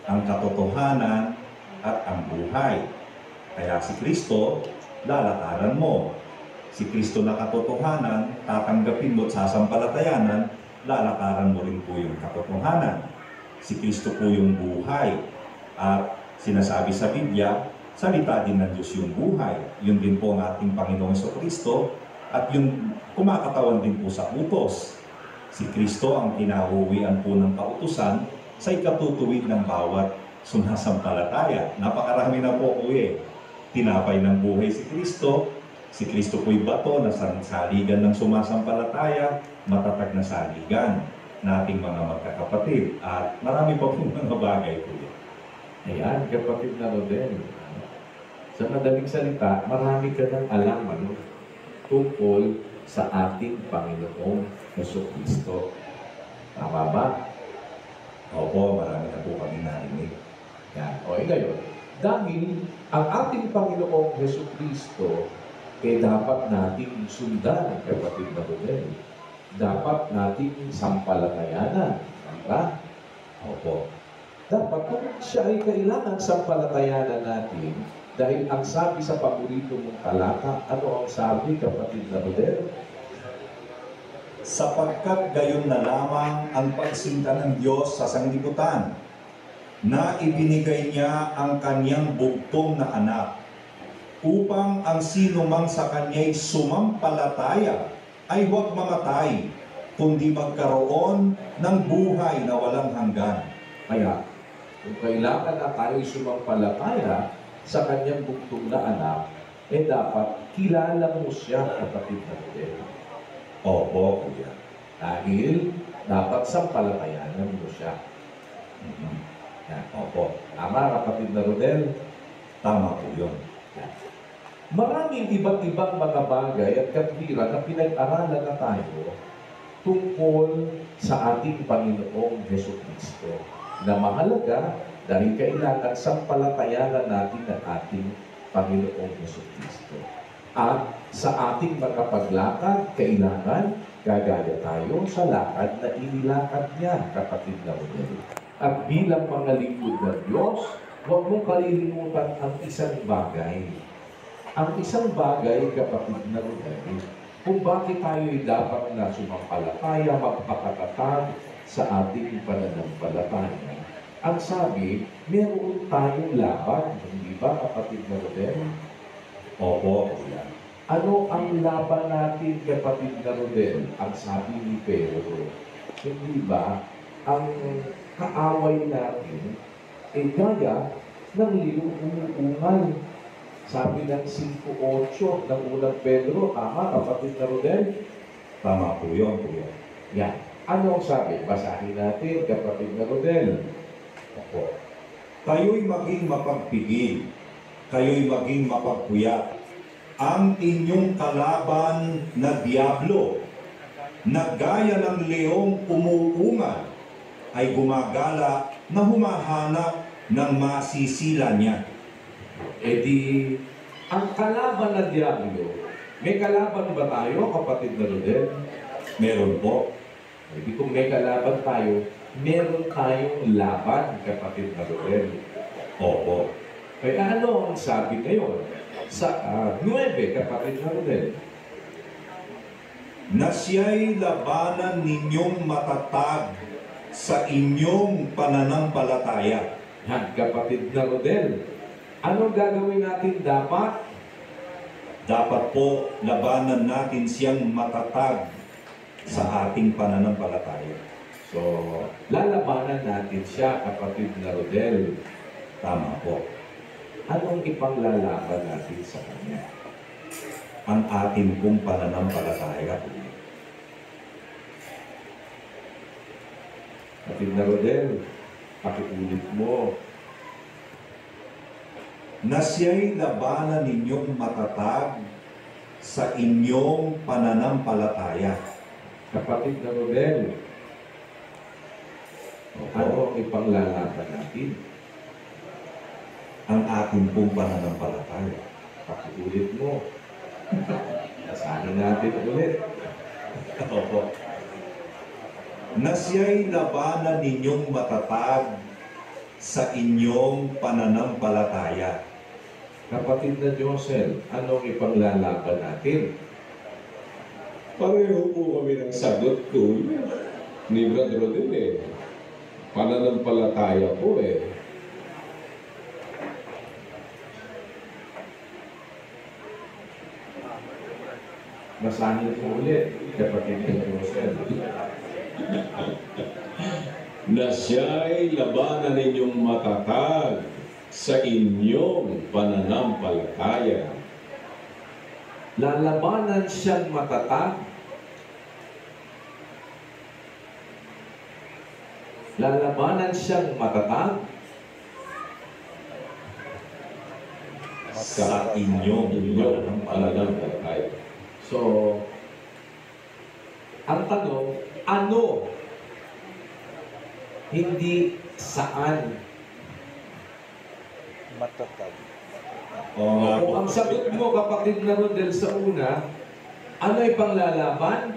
ang katotohanan, at ang buhay. Kaya si Kristo, lalakaran mo. Si Kristo na katotohanan, tatanggapin mo at sasampalatayanan, lalakaran mo rin po yung katotohanan. Si Kristo po yung buhay. At sinasabi sa Biblia, salita din ng Diyos yung buhay. Yun din po ang ating Panginoong Kristo at yung kumakatawan din po sa utos. Si Kristo ang kinahuwian po ng kautusan sa ikatutuwid ng bawat sumasampalataya. Napakarami na po, kuya. Tinapay ng buhay si Kristo. Si Kristo po'y bato na saligan ng sumasampalataya, matatag na saligan nating mga magkakapatid. At marami pa pong mga bagay po yun. Ayan, kapatid na Rodel. Sa madaling salita, marami ka nang alam tungkol sa ating Panginoong Jesucristo. Tama ba? Opo, marami na po kami narinig. Yan. O, ngayon, dahil ang ating Panginoong Jesucristo dapat nating sundan, kapatid na Rodel. Dapat nating sampalatayanan. Diba? Opo. Dapat kung siya ay kailangan sampalatayanan natin, dahil ang sabi sa paborito mong talata, ano ang sabi, kapatid na Rodel? Sapagkat gayon na lamang ang pagsinta ng Diyos sa sanglibutan, na ibinigay niya ang kanyang bugtong na anak upang ang sino mang sa kanya'y sumampalataya ay huwag mamatay, kundi magkaroon ng buhay na walang hanggan. Kaya, kung kailangan na tayo'y sumampalataya sa kanyang bugtong na anak, dapat kilala mo siya, kapatid na Rodel. Opo, kuya. Dahil dapat sampalatayanan mo siya. Yan. Opo, Tama, kapatid na Rodel. tama po yun. Maraming iba't ibang mga bagay at katwiran na pinag-aralan na tayo tungkol sa ating Panginoong Jesucristo na mahalaga dahil kailangan sampalatayanan natin ang ating Panginoong Jesucristo. At sa ating mga paglakad, kailangan gagaya tayo sa lakad na inilakad niya, kapatid na Rodel. At bilang mga lingkod ng Diyos, huwag mong kalilimutan ang isang bagay. Ang isang bagay, kapatid na Rodel, kung bakit tayo'y dapat na sumampalataya, magpakatatag sa ating pananampalataya. Ang sabi, meron tayong laban, hindi ba, kapatid na Rodel? Opo, kuya. Ano ang laban natin, kapatid na Rodel? Ang sabi ni Pedro, hindi ba, ang kaaway natin gaya ng lilong umuungal. Sabi ng 5:8 ng unang Pedro, tama, kapatid na Rodel? Tama po yun, kuya. Yan. Ano ang sabi? Basahin natin, kapatid na Rodel. Opo. Kayo'y maging mapagpigil, kayo'y maging mapagpuyat. Ang inyong kalaban na Diablo, na gaya ng leong umuungal, ay gumagala na humahanap ng masisila niya. Ang kalaban na Diablo, may kalaban ba tayo, kapatid na Rodel? Meron po. Kung may kalaban tayo, meron tayong laban, kapatid na Rodel. Opo. Kaya ano ang sabi ngayon? Sa 9, kapatid na Rodel. Na siya'y labanan ninyong matatag sa inyong pananampalataya. Yan, kapatid na Rodel. Anong gagawin natin dapat? Dapat po labanan natin siyang matatag sa ating pananampalataya. So, lalabanan natin siya, kapatid na Rodel. Tama po. Anong ipanglalaban natin sa kanya? Ang ating pong pananampalataya. Kapatid na Rodel, pakiulit mo. Na siya'y labanan ninyong matatag sa inyong pananampalataya. Kapatid na Rodel, ano ang ipanglalaban natin? Ang ating pong pananampalataya. Pakiulit mo. Basahin natin ulit. Opo. Na siya'y labanan ninyong matatag sa inyong pananampalataya. Kapatid na Josel, anong ipanglalaban natin? Pareho po kami ng sagot ko ni Brad Rodel eh. Pananampalataya po eh. Basahin mo ulit, kapatid na Josel. Na siya'y labanan ninyong matatag sa inyong pananampalataya. Lalabanan siyang matatag. Lalabanan siyang matatag Sa inyong pananampalataya. So, ang tanong, ano? Hindi saan. Matatag. Oo nga po. Kung ang sagot mo, kapatid na Rodel, sa una, ano ay panglalaban?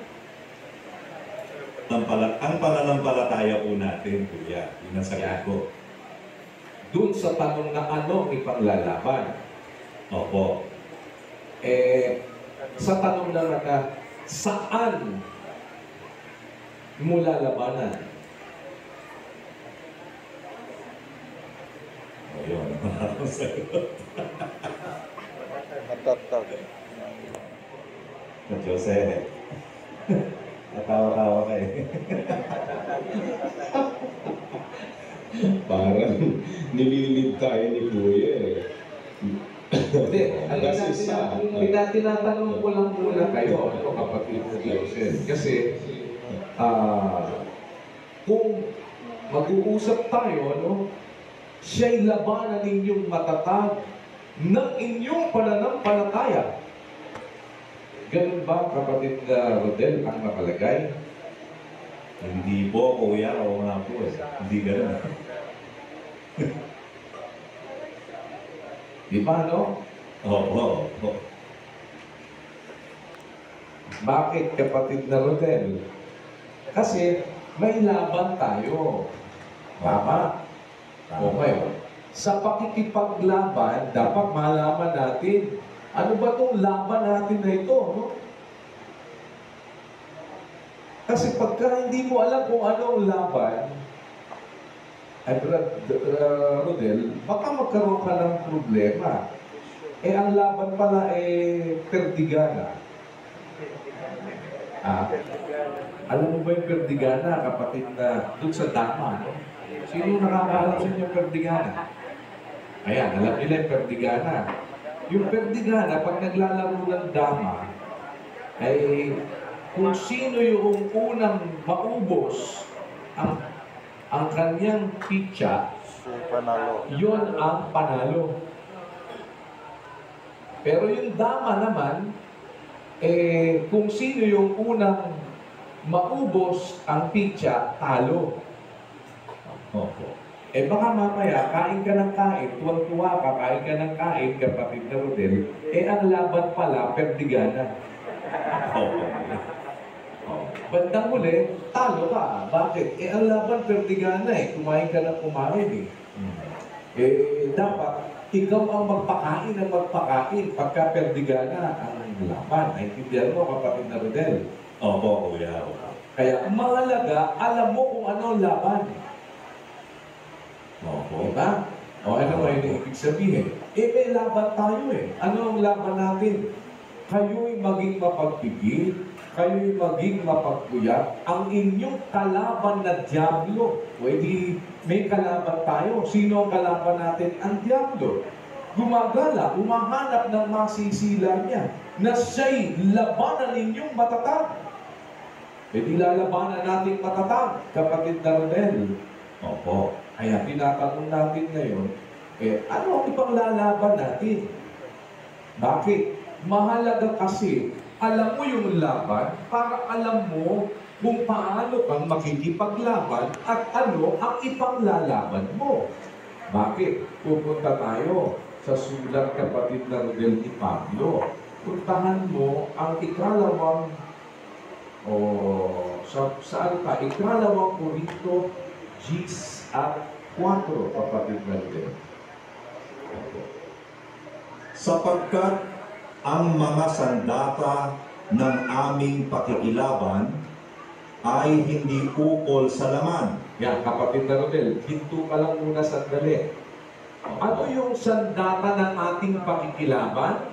Ang pananampalataya po natin, kuya. Yun ang sagot ko. Dun sa tanong na ano ang ipanglalaban. Opo. Sa tanong naman na, saan mo lalabanan? Yun. Ang sagot. Matatag. Jose. Natawa-tawa ka eh. Parang nililid tayo ni Kuya eh. Hindi, Kasi siya. tinatanong ko lang muna kayo, kapatid ko Joseph. Kasi, kung mag-uusap tayo, siya'y labanan ninyong matatag ng inyong pananampalataya. Ganun ba, kapatid na Rodel, ang nakalagay? Hindi po, kuya. Oo nga po eh. Hindi ganun. Di ba, no? Oo. Bakit, kapatid na Rodel? Kasi, may laban tayo. Tama? O ngayon, sa pakikipaglaban, dapat malaman natin, ano ba itong laban natin na ito, no? Kasi pagka hindi mo alam kung anong laban, ay Rodel, baka magkaroon ka ng problema. Ang laban pala perdigana. Alam mo ba yung perdigana, kapatid na doon sa dama, no? Sino nakakaalam sa inyo perdigana? Ayan, alam nila yung perdigana. Yung perdigana, pag naglalaro ng dama, ay kung sino yung unang maubos ang kanyang pitsa, yun ang panalo. Pero yung dama naman, kung sino yung unang maubos ang pitsa, talo. Opo. Baka mamaya, kain ka ng kain, tuwang-tuwa ka, kain ka ng kain, kapatid na Rodel, ang laban pala, perdigana. Opo. Bandang huli, talo ka. Bakit? Ang laban, perdigana kumain ka ng kumain dapat, ikaw ang magpakain ng magpakain pagka perdigana ang laban. Naintindihan mo, kapatid na Rodel. Opo, kuya. Kaya, mahalaga, alam mo kung ano ang laban. Opo. Diba? O ano ba yung ibig sabihin? May laban tayo Ano ang laban natin? Kayo'y maging mapagpigil, kayo'y maging mapagkuya, ang inyong kalaban na dyablo. Pwede may kalaban tayo. Sino ang kalaban natin? Ang dyablo. Gumagala, umahanap ng masisila niya, na siya'y labanan ninyong matatag. Di lalabanan natin matatag, kapatid na Rodel. Opo. Kaya tinatanong natin ngayon, ano ang ipanglalaban natin? Bakit? Mahalaga kasi, alam mo yung laban para alam mo kung paano kang makikipaglaban at ano ang ipanglalaban mo. Bakit? Pupunta tayo sa sulat, kapatid na Rodel, ni Pablo. Puntahan mo ang ikalawang ikalawang Korinto 10:4, kapatid na Rodel. Sapagkat ang mga sandata ng aming pakikilaban ay hindi ukol sa laman. Yan, kapatid na Rodel, hinto ka lang muna sandali. Ano yung sandata ng ating pakikilaban?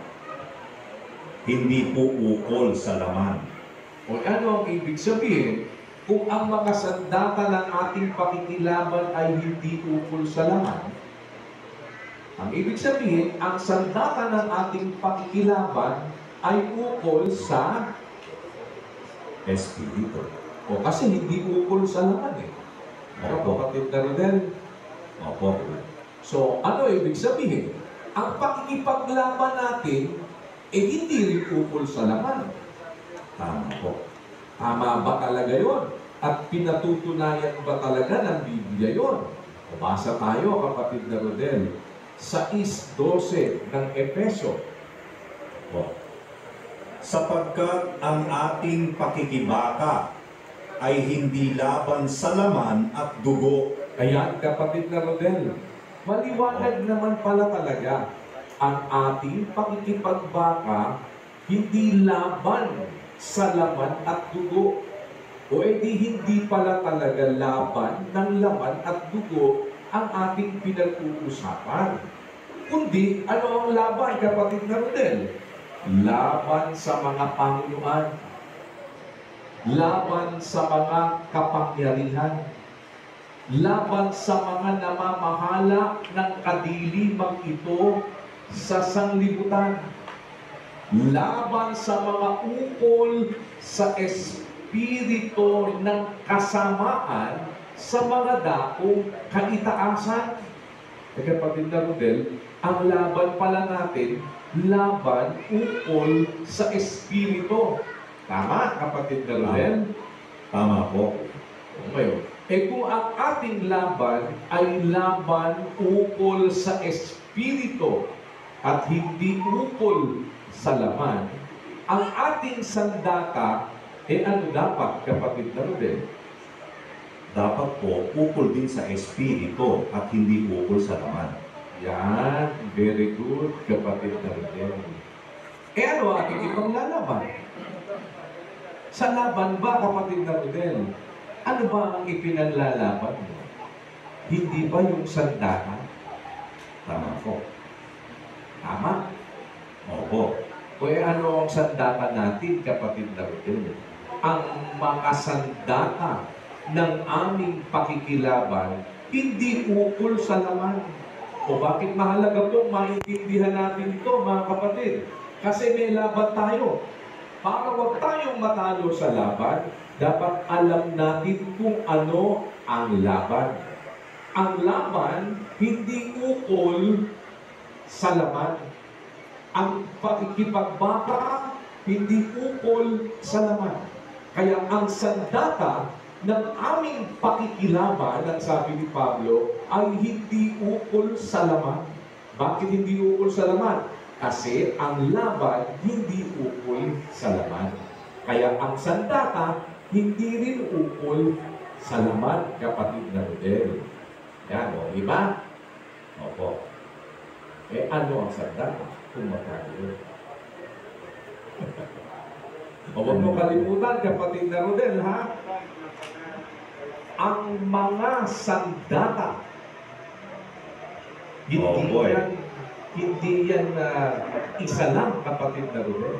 Hindi po ukol sa laman. O ano ang ibig sabihin? Kung ang mga sandata ng ating pakikilaban ay hindi ukol sa laman, ang ibig sabihin, ang sandata ng ating pakikilaban ay ukol sa Espiritu. O kasi hindi ukol sa laman Opo. Kapatid na Rodel. Opo. So, ano ibig sabihin? Ang pakikipaglaban natin, hindi rin ukol sa laman. Tama po. Tama ba talaga yon? At pinatutunayan ba talaga ng Biblia yon? Basa tayo, kapatid na Rodel, sa 6:12 ng Efeso. Opo. Sapagkat ang ating pakikibaka ay hindi laban sa laman at dugo. Kaya, kapatid na Rodel, maliwanag naman pala talaga ang ating pakikipagbaka hindi laban sa laman at dugo. O hindi pala talaga laban ng laman at dugo ang ating pinag-uusapan. Kundi, ano ang laban, kapatid na Rodel? Laban sa mga pangunuan. Laban sa mga kapangyarihan. Laban sa mga namamahala ng kadiliman ito sa sanglibutan. Laban sa mga ukol sa espiritu ng kasamaan sa mga dakong kaitaasan. Kapatid na Rodel, ang laban pala natin, laban ukol sa espiritu. Tama, kapatid na Rodel? Tama po. Ngayon, kung ang ating laban ay laban ukol sa espiritu at hindi ukol sa laman, ang ating sandata, ano dapat, kapatid na Rodel? Dapat po, ukol din sa espiritu at hindi ukol sa laman. Yan, very good, kapatid na Rodel. Ano ating ipaglalaban? Sa laban ba, kapatid na Rodel? Ano ba ang ipinaglalaban mo? Hindi ba yung sandata? Tama po. Tama? Opo. O ano ang sandata natin, kapatid na Rodel? Ang mga sandata ng aming pakikilaban, hindi ukol sa laman. O bakit mahalaga po maintindihan natin ito, mga kapatid? Kasi may laban tayo. Para huwag tayong matalo sa laban, dapat alam natin kung ano ang laban. Ang laban, hindi ukol sa laman. Ang pakikipagbaka, hindi ukol sa laman. Kaya ang sandata ng aming pakikilaban, ang sabi ni Pablo, ay hindi ukol sa laman. Bakit hindi ukol sa laman? Kasi ang laban hindi ukol sa laman. Kaya ang sandata hindi rin ukol sa laman, kapatid na Rodel. Yan o, iba? Opo. Ano ang sandata? Kung magkano yun. O huwag mo kalimutan, kapatid na Rodel, ha? Ang mga sandata, hindi yan isa lang, kapatid na Rodel.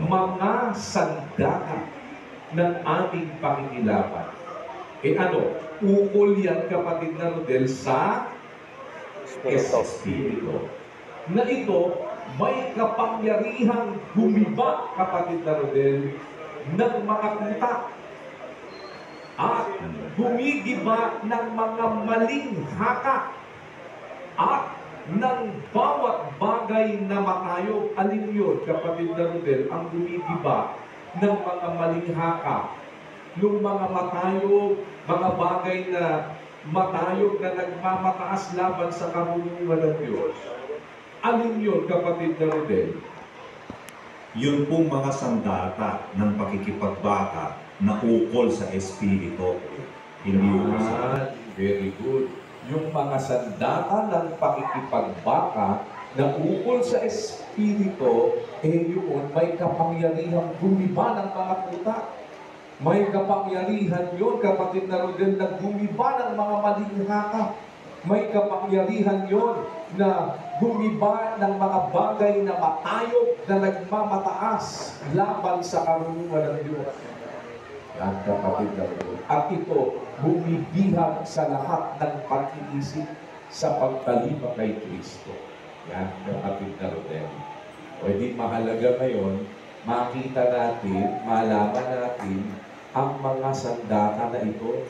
Mga sandata ng ating pakikilaban. Ukol yan, kapatid na Rodel, sa espiritu. Na ito, may kapangyarihang gumiba, kapatid na Rodel, ng mga kuta. At gumigiba ng mga maling haka. At ng bawat bagay na matayog. Alin yun, kapatid na Rodel, ang gumigiba ng mga maling haka. Yung mga matayog, mga bagay na matayog na nagmamataas laban sa karunungan ng Diyos. Alin yun, kapatid na Rodel? Yun pong mga sandata ng pakikipagbaka na ukol sa espiritu. Hindi ukol sa very good. Yung mga sandata ng pakikipagbaka na ukol sa espiritu, yun may kapangyarihang gumiba ng mga kuta. May kapangyarihan yun, kapatid na Rodel, na gumiba ng mga maling haka. May kapangyarihan yun na gumiba ng mga bagay na matayog na nagmamataas laban sa karunungan ng Diyos. Yan, kapatid na Rodel. At ito, bumibihag sa lahat ng pag-iisip sa pagtalima kay Kristo. Yan, kapatid na Rodel. O di mahalaga ngayon, makita natin, malaman natin ang mga sandata na ito.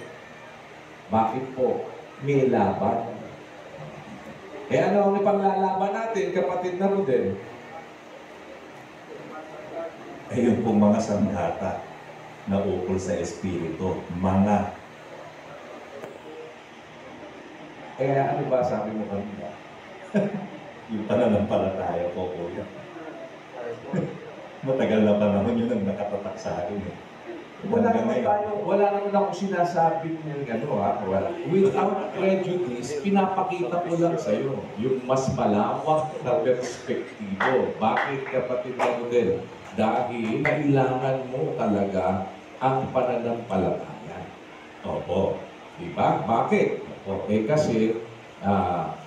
Bakit po? May laban. Ano ang ipaglalaban natin, kapatid na Rodel? Ayun pong mga sandata na ukol sa espiritu. Ano ba sabi mo kanina? Yung pananampalataya po, kuya. Matagal na panahon yun ang nakatatak sa akin. Wala naman ako sinasabing wala. Without prejudice, pinapakita ko lang sa'yo yung mas malawak na perspektibo. Bakit, kapatid na Rodel? Dahil kailangan mo talaga ang pananampalataya. Opo. Diba? Bakit? Kasi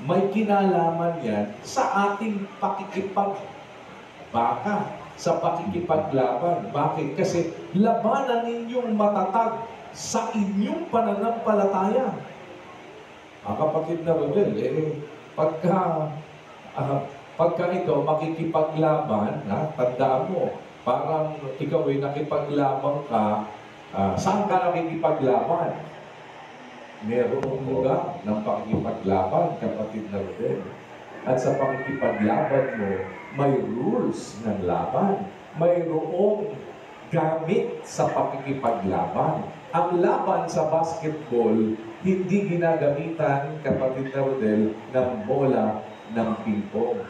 may kinalaman yan sa ating pakikipagbaka, sa pakikipaglaban. Bakit? Kasi labanan ninyong matatag sa inyong pananampalataya. Kapatid na Rodel, pagka ito makikipaglaban, tandaan mo, parang ikaw ay nakipaglaban ka, saan ka nakikipaglaban? Merong lugar ng pakikipaglaban, kapatid na Rodel. At sa pakikipaglaban mo, may rules ng laban. Mayroong gamit sa pakikipaglaban. Ang laban sa basketball, hindi ginagamitan, kapatid na Rodel, ng bola ng ping-pong.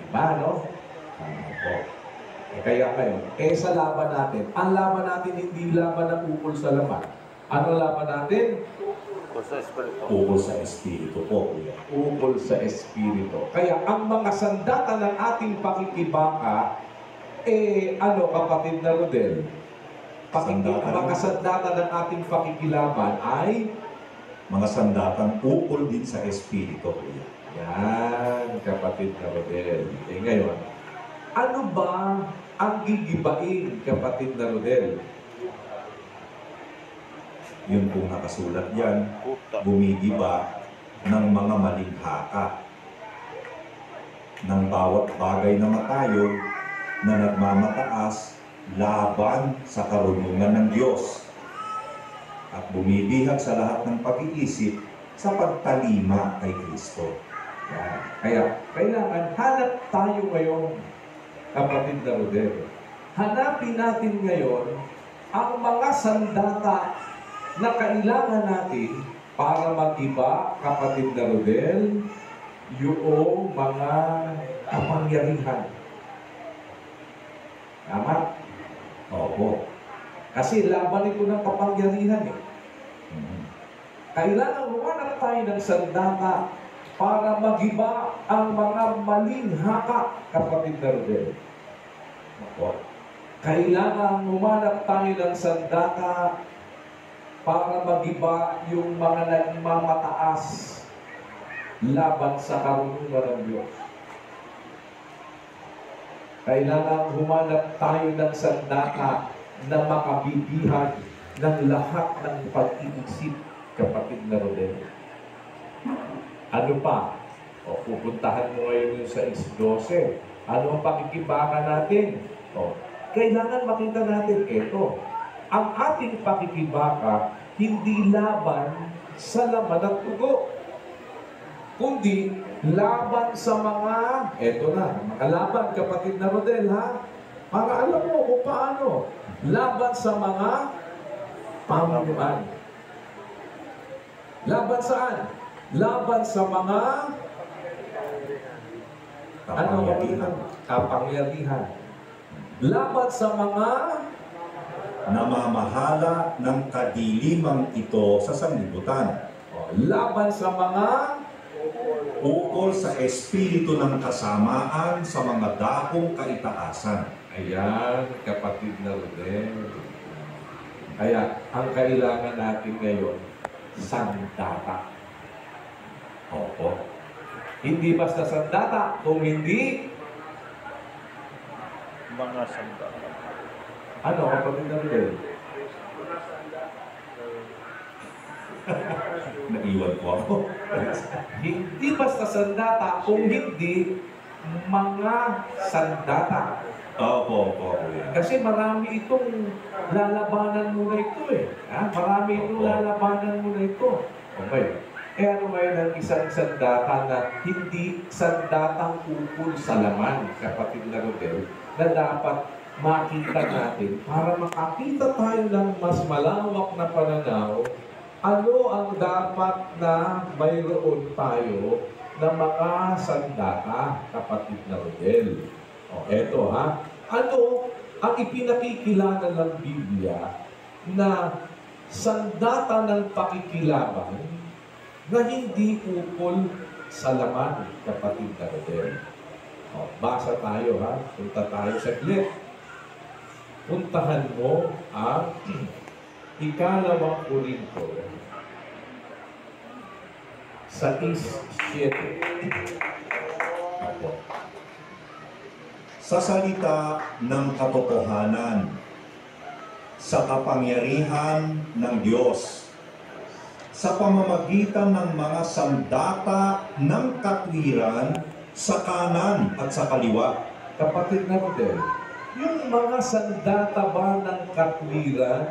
Diba, no? Kaya ngayon, sa laban natin, ang laban natin hindi laban ng ukol sa laman. Ano laban natin? Ukol sa espiritu po, kuya. Ukol sa espiritu. Kaya ang mga sandata ng ating pakikibaka, kapatid na Rodel? Mga sandata ng ating pakikilaban ay Mga sandatang ukol din sa espiritu, kuya. yan, kapatid na Rodel. Ngayon, ano ba ang gigibain, kapatid na Rodel? Yun pong nakasulat yan, bumigiba ng mga maling haka ng bawat bagay na matayo na nagmamataas laban sa karunungan ng Diyos at bumibihag sa lahat ng pag-iisip sa pagtalima kay Kristo. Yan. Kaya, kailangan hanap tayo ngayon, kapatid na Rodel. Hanapin natin ngayon ang mga sandata na kailangan natin para mag-iba, kapatid na Rodel, yung mga kapangyarihan. Tama? Opo. Kasi laban ito ng kapangyarihan eh. Kailangan humanap tayo ng sandata para mag-iba ang mga maling haka, kapatid na Rodel. Opo. Kailangan humanap tayo ng sandata para mag-iba yung mga nagmamataas laban sa karunungan ng Diyos. Kailangan humanap tayo ng sandata na makabibihag ng lahat ng pag-iisip, kapatid na Rodel. Ano pa? Pupuntahan mo ngayon yung sa 12. Ano ang pakikibaka natin? Kailangan makita natin ito. Ang ating pakikibaka, hindi laban sa laman at dugo, kundi laban sa mga, mga laban, kapatid na Rodel, para alam mo kung paano. Laban sa mga pamunuan. Laban saan? Laban sa mga kapangyarihan. Laban sa mga namamahala ng kadilimang ito sa sanlibutan. Laban sa mga Ukol sa espiritu ng kasamaan sa mga dakong kaitaasan. Ayan, kapatid na Rodel. Kaya, ang kailangan natin ngayon, sandata. Opo. Hindi basta sandata, kung hindi, mga sandata. ano, kapatid na Rodel? Naiwan po ako. Hindi basta sandata, kung hindi, mga sandata. Opo. Kasi marami itong lalabanan mo na ito eh. Marami itong lalabanan mo na ito. Okay. Ano ngayon ang isang sandata na hindi sandatang ukol sa laman, kapatid na Rodel, na dapat makita natin para makakita tayo ng mas malawak na pananaw, ano ang dapat na mayroon tayo na mga sandata, kapatid na Rodel. Eto ano ang ipinakikilala ng Biblia na sandata ng pakikilaban na hindi ukol sa laman, kapatid na Rodel. Basa tayo Punta tayo saglit. Puntahan mo ang Ikalawang Korinto, 6:7. Opo. Sa salita ng katotohanan, sa kapangyarihan ng Diyos, sa pamamagitan ng mga sandata ng katwiran sa kanan at sa kaliwa. Kapatid na Rodel, yung mga sandata ba ng katwiran,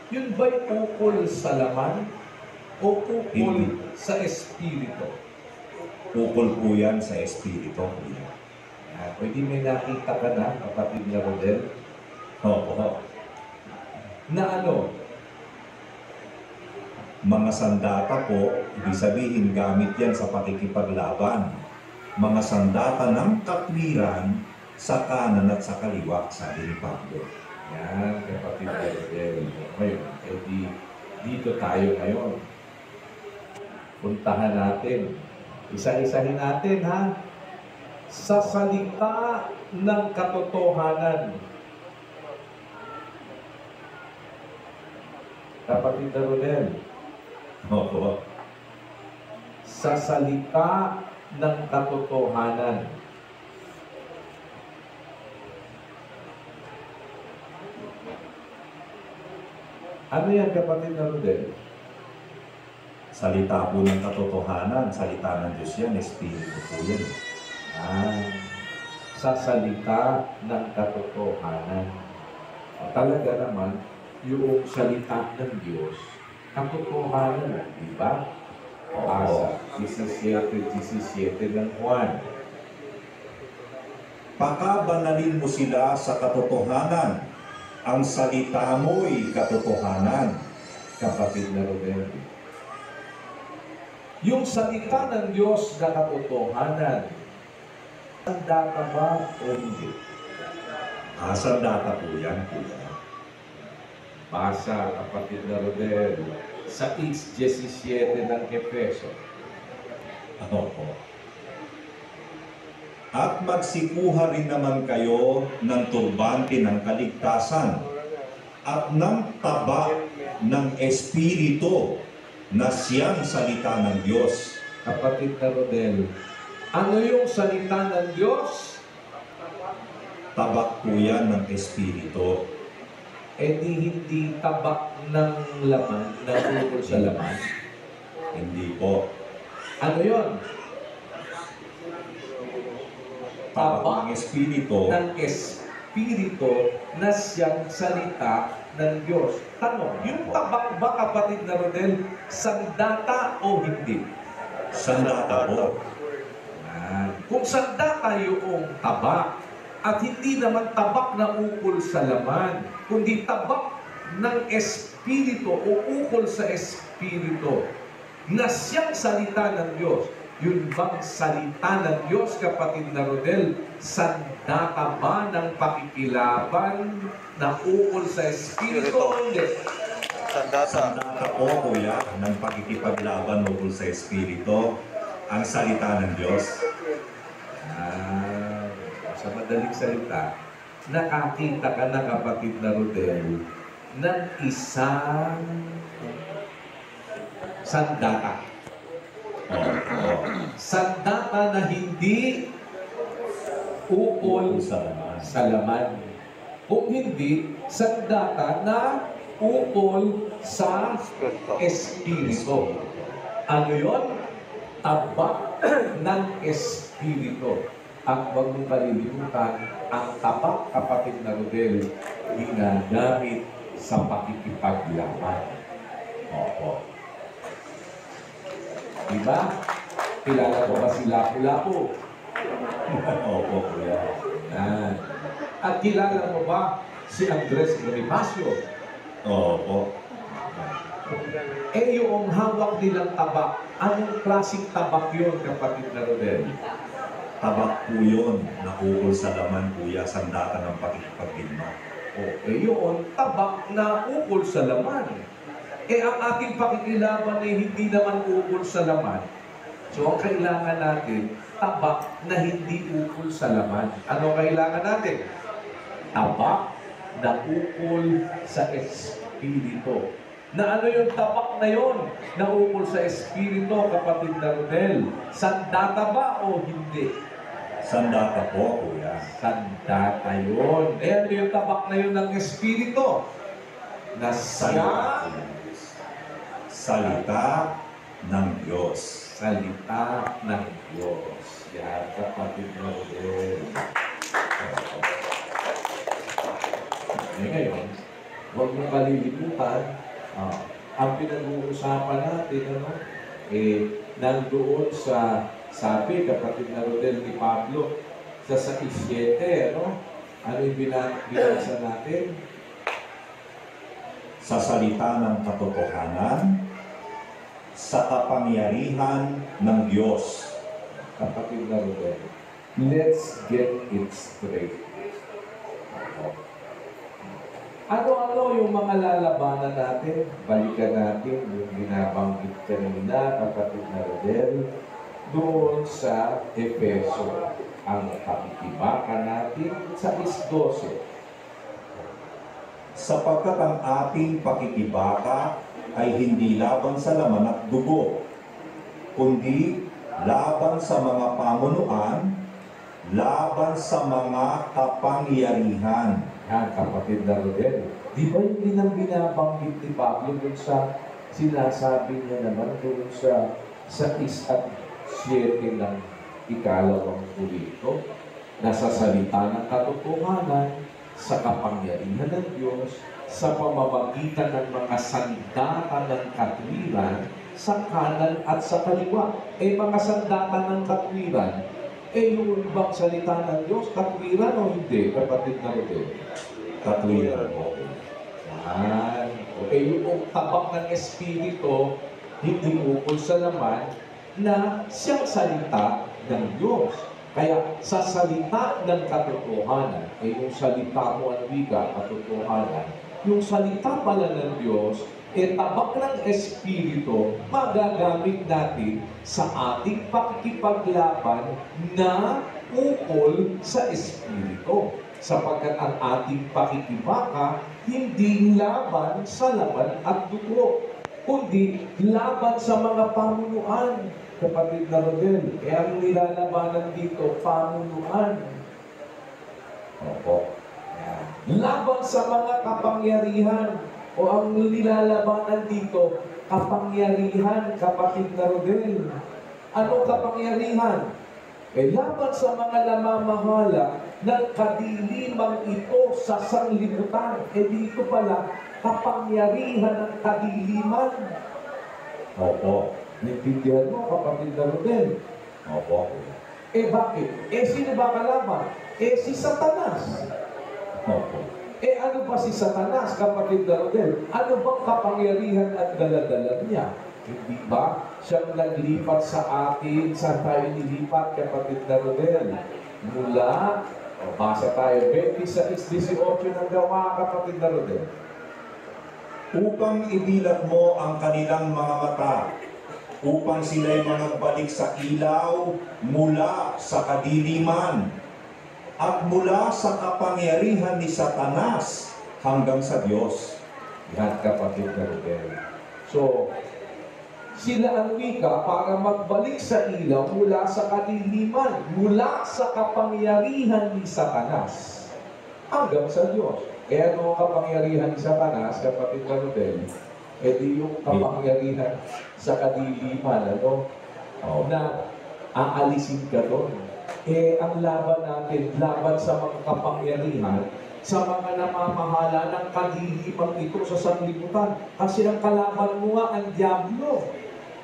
yun ba'y ukol sa laman o ukol Hindi. sa espiritu? Ukol po yan sa espiritu. Pwede may nakita ka na, kapatid na Rodel, Opo. na ano? Mga sandata po, ibig sabihin gamit yan sa pakikipaglaban. Mga sandata ng katwiran sa kanan at sa kaliwa, sabi ni Pablo. Yan, kapatid na Rodel. Ngayon, dito tayo ngayon. Puntahan natin. Isa-isahin natin, ha? Sa salita ng katotohanan. Kapatid na Rodel, Opo. sa salita ng katotohanan. Ano yan, kapatid na Rodel? Salita po ng katotohanan, salita ng Diyos yan, espiritu po yan. Sa salita ng katotohanan. Talaga naman, yung salita ng Diyos, katotohanan, di ba? Asa, 17 ng Juan. Pakabanalin mo sila sa katotohanan, ang salita mo'y katotohanan. Kapatid na Rodel. Yung salita ng Diyos na katotohanan, sandata ba o hindi? Sandata po yan, kuya. Basa, kapatid na Rodel, sa 6:17 ng Efeso. Opo. At magsikuha rin naman kayo ng turbante ng kaligtasan at ng taba ng espiritu na siyang salita ng Diyos. Kapatid na Rodel, ano yung salita ng Diyos? Tabak po yan ng espiritu. Hindi tabak ng laman, na ukol sa laman. Hindi po. Ano yon? Tabak ng espiritu. Ng espiritu na siyang salita ng Diyos. Tanong, yung tabak ba, kapatid na Rodel, sandata o hindi? Sandata po. Kung sandata yung tabak, at hindi naman tabak na ukol sa laman, kundi tabak ng espiritu o ukol sa espiritu na siyang salita ng Diyos. Yun bang salita ng Diyos, kapatid na Rodel, sandata ba ng pakikilaban na ukol sa espiritu o hindi? Sandata po, kuya, ng pagkikipaglaban ukol sa espiritu, ang salita ng Diyos. Sa madaling salita, nakakita ka na, kapatid na Rodel, ng isang sandata. Sandata na hindi ukol sa laman. Kung hindi, sandata na ukol sa espiritu. Ano yun? Tabak ng espiritu. At huwag mong kalilimutan, ang tabak, kapatid na Rodel, ginagamit sa pakikipaglaban. Opo. Diba? Kilala ko ba si Lapu-Lapu? Opo, kuya. At kilala mo ba si Andres Bonifacio? Opo. Yung hawak nilang tabak, anong klaseng tabak yun, kapatid na Rodel? Tabak po yun, nakukol sa laman, kuya, sandata ng pakikipagdigma. Yun, tabak na ukol sa laman. Ang ating pakikilaban ay hindi naman ukol sa laman. So, ang kailangan natin, tabak na hindi ukol sa laman. Ano kailangan natin? Tabak na ukol sa Espiritu. Na ano yung tapak na yon na ukol sa Espiritu, kapatid na Rodel? Sandata ba o hindi? Sandata po, kuya. Sandata yun. Eh ano yung tabak na yun ng Espiritu? Na siya Salita ng Diyos. salita ng Diyos. Yan, kapatid na Rodel. Eh ngayon, huwag mong kalilimutan, ang pinag-uusapan natin, nandoon sa, sabi, kapatid na Rodel ni Pablo, sa 6:7, ano yung binasa natin? Sa salita ng katotohanan, sa kapangyarihan ng Diyos. Kapatid na Rodel, let's get it straight. Ano-ano yung mga lalabanan natin? Balikan natin yung binabanggit kanina, kapatid na Rodel, doon sa Efeso. Ang pakikibakan natin sa 6:12. Sapagkat ang ating pakikibaka ay hindi laban sa laman at dugo, kundi laban sa mga pamunuan, laban sa mga kapangyarihan. Yan, kapatid na Rodel. Di ba yung binabanggit ni Pablo doon sa sinasabi niya naman doon sa 6 at 7 ng ikalawang Korinto, nasa salita ng katotohanan, sa kapangyarihan ng Diyos, sa pamamagitan ng mga sandata ng katwiran, sa kanan at sa kaliwa. Eh, mga sandata ng katwiran, yung ibang salita ng Diyos, katwiran o hindi, kapatid na Rodel? Katwiran po. Yan. Yung tabak ng Espiritu, hindi ukol sa laman, na siyang salita ng Diyos. Kaya sa salita ng katotohanan, yung salita mo ang wika, katotohanan, yung salita pala ng Diyos, tabak ng Espiritu, magagamit natin sa ating pakikipaglaban na ukol sa Espiritu. Sapagkat ang ating pakikibaka, hindi laban sa laman at dugo, kundi laban sa mga pamunuan. Kapatid na Rodel, ang nilalabanan dito, pamunuan. Opo. Laban sa mga kapangyarihan, o ang nilalabanan dito, kapangyarihan, kapatid na Rodel. Anong kapangyarihan? Laban sa mga namamahala ng kadilimang ito sa sanglibutan. Dito pala, kapangyarihan ng kadiliman. Opo. Naintindihan mo, kapatid na Rodel? Opo. Bakit? Sino ba kalaban? Si Satanas. Opo. Ano ba si Satanas, kapatid na Rodel? Ano bang kapangyarihan at daladala niya? Hindi ba siyang naglipat sa atin? Saan tayo nilipat, kapatid na Rodel? Mula, basa tayo, 26:18 ng Gawa, kapatid na Rodel. Upang idilat mo ang kanilang mga mata, upang sila'y magbalik sa ilaw mula sa kadiliman at mula sa kapangyarihan ni Satanas hanggang sa Diyos. Yan, kapatid na Rodel. So, sila ang wika para magbalik sa ilaw mula sa kadiliman, mula sa kapangyarihan ni Satanas hanggang sa Diyos. Ano ang kapangyarihan ni Satanas, kapatid na Rodel? Di yung kapangyarihan sa kadiliman, na aalisin ka doon. Ang laban natin, laban sa mga kapangyarihan, sa mga namamahala ng kadiliman ito sa sanlibutan. Kasi ang kalaban mo nga ang Diablo.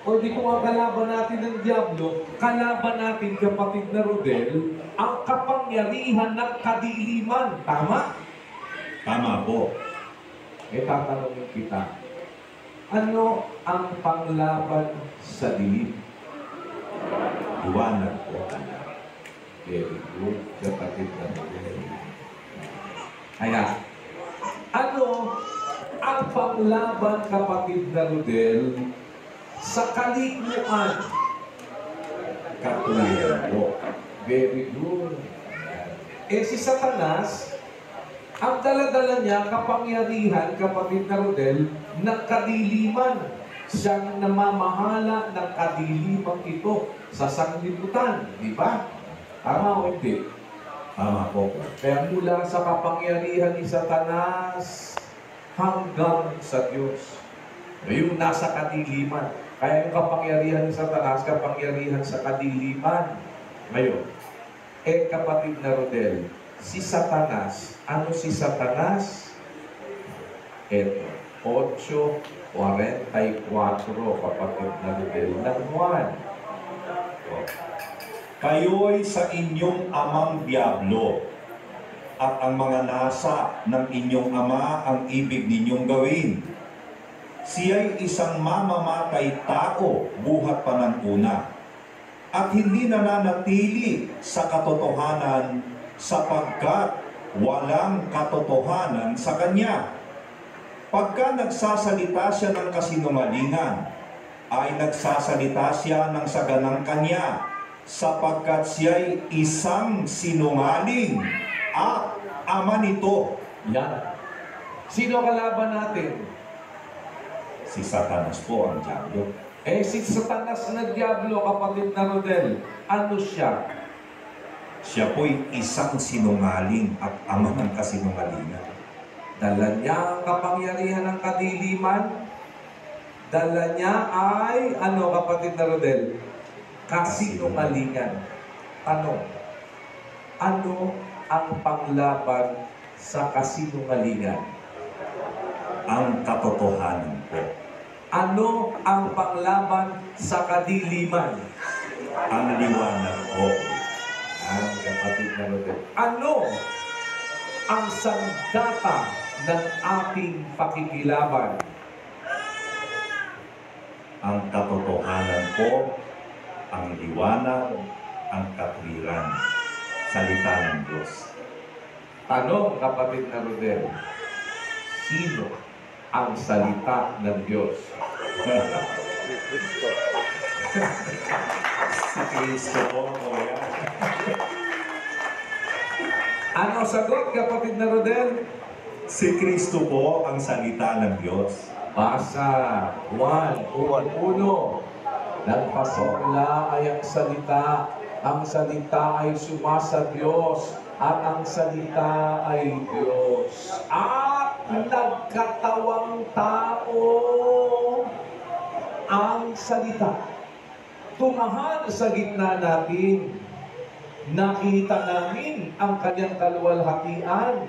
O di ko ang kalaban natin ng Diablo, kalaban natin, kapatid na Rodel, ang kapangyarihan ng kadiliman. Tama? Tama po. Tatanungin kita, ano ang panglaban sa dilim? Liwanag po. Very good, kapatid na Rodel. Kaya, ano ang panglaban, kapatid na Rodel, sa kalikuan? Katwiran po. Very good. Si Satanas, Ang dala-dala niya, kapangyarihan, kapatid na Rodel, ng kadiliman. Siyang namamahala ng kadiliman ito sa sanglibutan. Di ba? Tama o hindi? Tama po. Kaya mula sa kapangyarihan ni Satanas hanggang sa Diyos. Yung nasa kadiliman. Kaya yung kapangyarihan ni Satanas, kapangyarihan sa kadiliman. Ngayon, kapatid na Rodel, si Satanas, ano si Satanas? Ito, 8:44, kapatid na Rodel, ng 1. Kayo'y sa inyong amang Diablo, at ang mga nasa ng inyong ama ang ibig ninyong gawin. Siya'y isang mamamatay tao buhat pa ng una, at hindi nananatili sa katotohanan sapagkat walang katotohanan sa kanya. Pagka nagsasalita siya ng kasinungalingan, ay nagsasalita siya ng saganang kanya, sapagkat siya'y isang sinungaling at ama nito. Yan. Sino kalaban natin? Si Satanas po ang Diablo. Si Satanas na Diablo, kapatid na Rodel, ano siya? Siya po'y isang sinungaling at ama ng kasinungalingan. Dala niya ang kapangyarihan ng kadiliman. Dala niya ay, ano kapatid na Rodel? Kasinungalingan. Tanong, ano ang panglaban sa kasinungalingan? Ang katotohanan po. Ano ang panglaban sa kadiliman? Ang liwanag po. Ang kapatid na Rodel. Ano ang sandata ng ating pakikilaban? Ang katotohanan po, ang liwanag, ang katwiran. Salita ng Diyos. Tanong, kapatid na Rodel, sino ang salita ng Diyos? Si Kristo po, Kuya. Ano sagot, kapatid na Rodel? Si Kristo po ang salita ng Diyos. Basa, 1:1. Nagpasimula ay ang salita. Ang salita ay sumasa Diyos. At ang salita ay Diyos. At nagkatawang tao ang salita. Tumahan sa gitna natin. Nakita namin ang kanyang kaluwalhatian.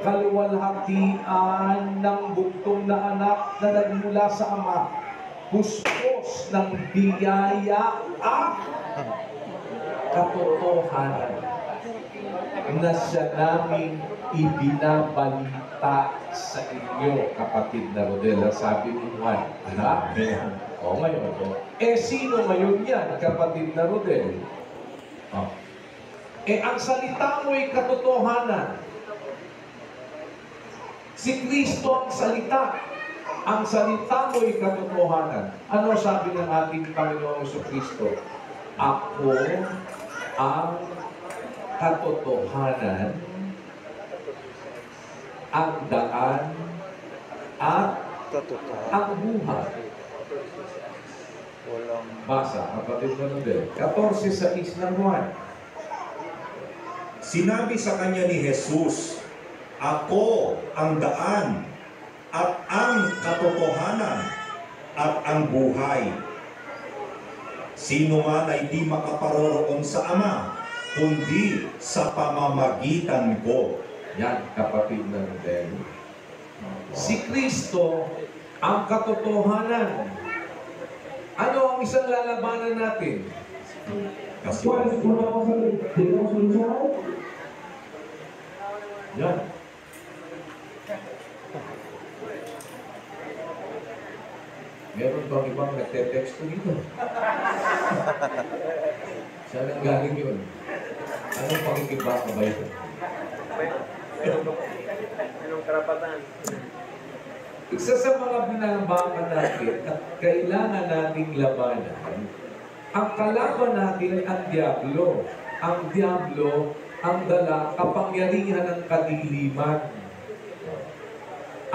Kaluwalhatian ng buktong na anak na nagmula sa Ama. Puspos ng biyaya at katotohanan na siya namin ibinabalita sa inyo, kapatid na Rodel. Sabi ni Juan, anak? O ngayon, sino ngayon yan, kapatid na Rodel? Ang salita mo ay katotohanan. Si Kristo ang salita. Ang salita mo ay katotohanan. Ano sabi ng ating Panginoong Kristo? Ako ang katotohanan, ang daan, at ang buhay. Basa, kapatid na Rodel. 14:6 ng Juan. Sinabi sa kanya ni Jesus, ako ang daan at ang katotohanan at ang buhay. Sino man ay di makaparoroon sa Ama, kundi sa pamamagitan ko. Yan, kapatid na Rodel. Si Kristo ang katotohanan. Ano ang isang lalabanan natin? Kasi Yan. Meron bang ibang nagte-text dito? Saan ang galing yun? Anong pakikibaka ba yun? Anong karapatan? Isa sa mga binabakan natin at kailangan nating labanan, ang kalaban natin ang Diablo. Ang Diablo ang dala kapangyarihan ng kadiliman.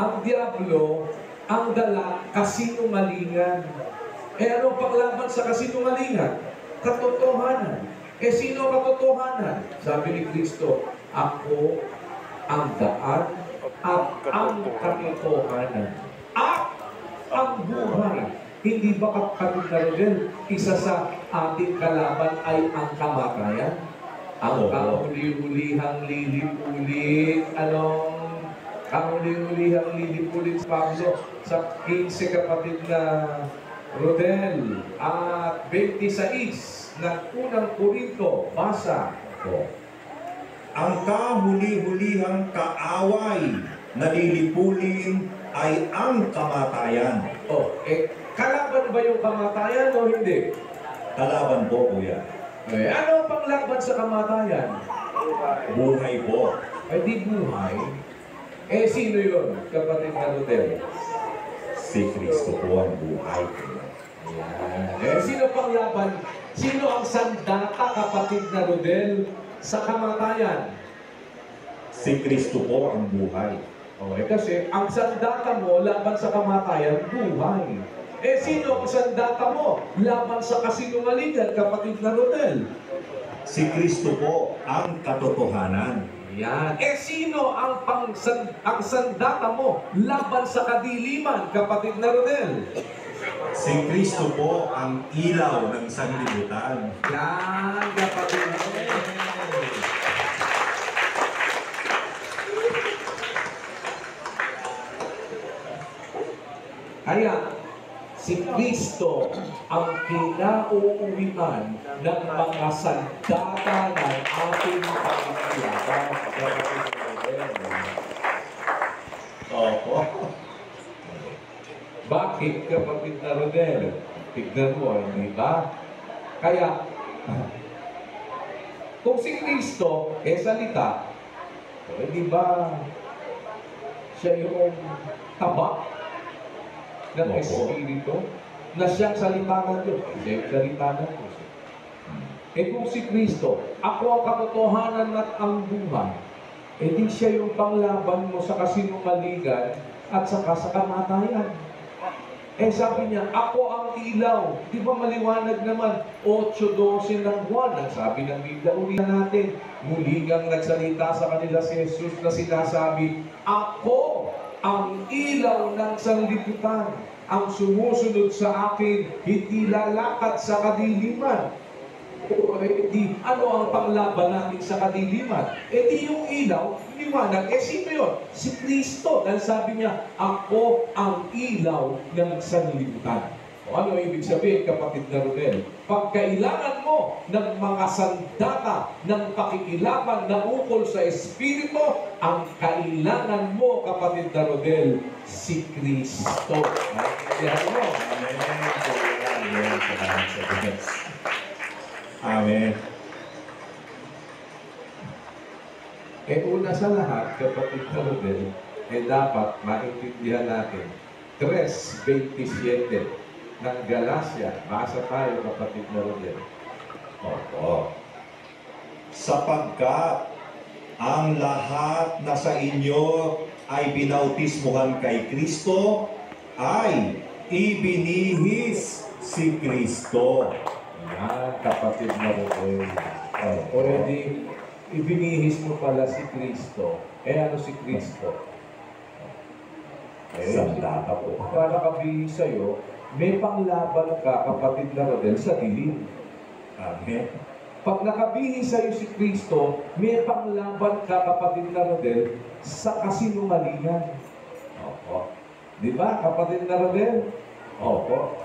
ang diablo, ang dala, kasinungalingan. Ano paglaban sa kasinungalingan? Katotohanan. Sino katotohanan? Sabi ni Kristo, ako ang daan at ang katotohanan at ang buhay. Hindi ba kapatid na rin, isa sa ating kalaban ay ang kamatayan? Ang kahuli-hulihang lilipulit, kahuli-hulihang lilipulit Pablo sa 15 kapatid na Rodel at 26 ng unang Korinto, basa ko. Ang kahuli-hulihang kaaway na lilipulin ay ang kamatayan. Kalaban ba yung kamatayan o hindi? Kalaban po, kuya. Ano ang panglaban sa kamatayan? Buhay po. Di buhay. Sino yun, kapatid na Rodel? Si Kristo po ang buhay. Yan. Sino pang laban? Sino ang sandata, kapatid na Rodel, sa kamatayan? Si Kristo po ang buhay. Kasi ang sandata mo laban sa kamatayan, buhay. Sino ang sandata mo laban sa kasinungalingan, kapatid na Rodel? Si Kristo po ang katotohanan. Yan. Sino ang sandata mo laban sa kadiliman, kapatid na Rodel? Si Kristo po ang ilaw ng sanlibutan. Yan, kapatid na Rodel. Kaya, si Kristo ang kinauuwian ng mga sandata ng ating pagkakalaban. Opo. Bakit, kapatid na Rodel? Tignan mo, hindi ba? Kaya, kung si Kristo salita, hindi ba siya yung tabak ng Espiritu na siyang salita ng Diyos? Siya yung salita ng Diyos. Kung si Kristo, ako ang katotohanan at ang buhay, di siya yung panglaban mo sa kasinungalingan at saka sa kamatayan. Sabi niya, ako ang ilaw. Di ba maliwanag naman? 8:12 ng Juan. Ang sabi ng Biblia, ulitin natin. Muli kang nagsalita sa kanila si Jesus na sinasabi, ako ang ilaw ng sanlibutan. Ang sumusunod sa akin, hindi lalakad sa kadiliman. Ano ang panglaban natin sa kadiliman? Di yung ilaw, liwanag. Sino yun? Si Kristo. Dahil sabi niya, ako ang ilaw ng sanlibutan. Ano ibig sabihin, kapatid na Rodel? Pag kailangan mo ng mga sandata ng pakikilaban na ukol sa Espiritu, ang kailangan mo, kapatid na Rodel, si Kristo. Naintindihan mo? Amen. Una sa lahat, kapatid na Rodel, dapat maintindihan natin 3:27 ng Galacia. Basa tayo, kapatid na Rodel. Opo. Sapagkat ang lahat na sa inyo ay binautismuhan kay Kristo, ay ibinihis si Kristo. Yan, kapatid na Rodel. Already, ibinihis mo pala si Kristo. Ano si Kristo? Sandata po. Para kabihis sa'yo, may panglaban ka, kapatid na Rodel, sa dilim. Amen. Pag nakabihis sa'yo si Kristo, may panglaban ka, kapatid na Rodel, sa kasinungalingan. Opo. Di ba, kapatid na Rodel? Opo.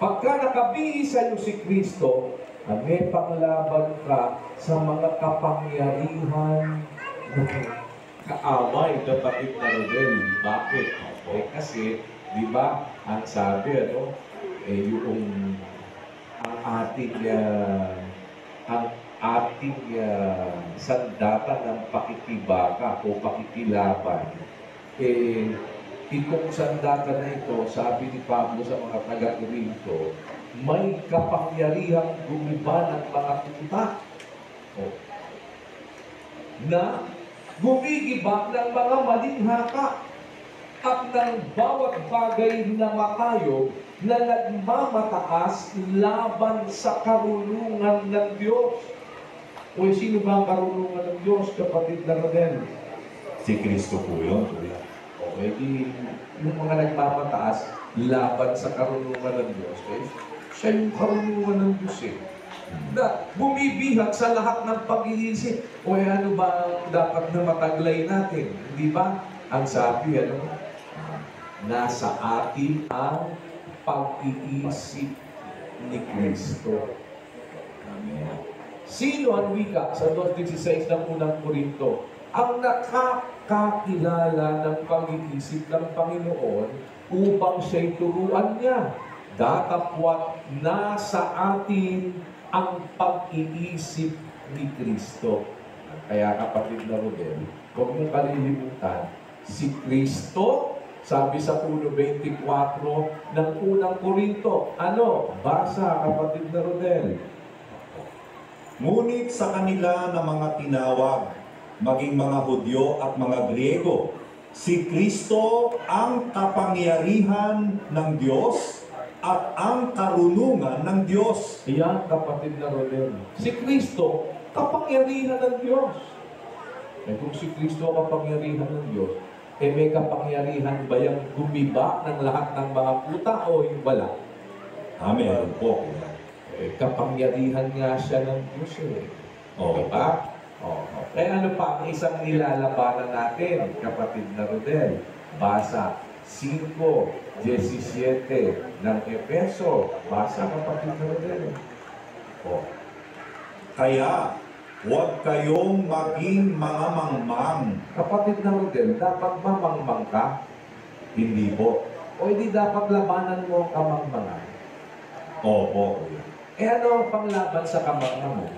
Pagka nakabihis sa'yo si Kristo, may panglaban ka sa mga kapangyarihan ng kaaway, kapatid na Rodel. Bakit? Kasi, di ba, ang sabi, yung ang ating sandata ng pakikibaka o pakikilaban, itong sandata na ito, sabi ni Pablo sa mga taga-Corinto, may kapangyarihang gumiba ng mga tuta na gumigibak ng mga maling haka. at ng bawat bagay na matayo na nagmamataas laban sa karunungan ng Diyos. O sino ba ang karunungan ng Diyos, kapatid na Rodel? Si Kristo po yun, kuya. Okay, yung mga nagmamataas laban sa karunungan ng Diyos, siya yung karunungan ng Diyos eh. Na bumibihag sa lahat ng pag-iisip. O ano ba ang dapat na mataglay natin? Hindi ba? Ang sabi, nasa atin ang pag-iisip ni Kristo. Amen. Sino ang wika sa 2:16 ng unang Korinto? Ang nakakakilala ng pag-iisip ng Panginoon upang siya'y turuan niya. Datapwat nasa atin ang pag-iisip ni Kristo. Kaya kapatid na Rodel, huwag mong kalilimutan, si Kristo, sabi sa 1:24 ng unang Korinto, ano? Basa, kapatid na Rodel. Ngunit sa kanila na mga tinawag, maging mga Hudyo at mga Griego, si Kristo ang kapangyarihan ng Diyos at ang karunungan ng Diyos. Iyan, kapatid na Rodel. Si Kristo, kapangyarihan ng Diyos. Eh kung si Kristo kapangyarihan ng Diyos, may kapangyarihan ba yung gumiba ng lahat ng mga puta o yung wala? Amen po. Kapangyarihan nga siya ng Diyos eh. Oo. Diba? Oo. Kaya ano pa ang isang nilalabanan natin, kapatid na Rodel? Basa 5:17 ng Efeso. Basa, kapatid na Rodel. O. Kaya, huwag kayong maging mga mangmang. Kapatid na Rodel, dapat mamangmang ka? Hindi po. O hindi dapat labanan mo ang kamangmangan? Opo. Ano ang panglaban sa kamangmangan?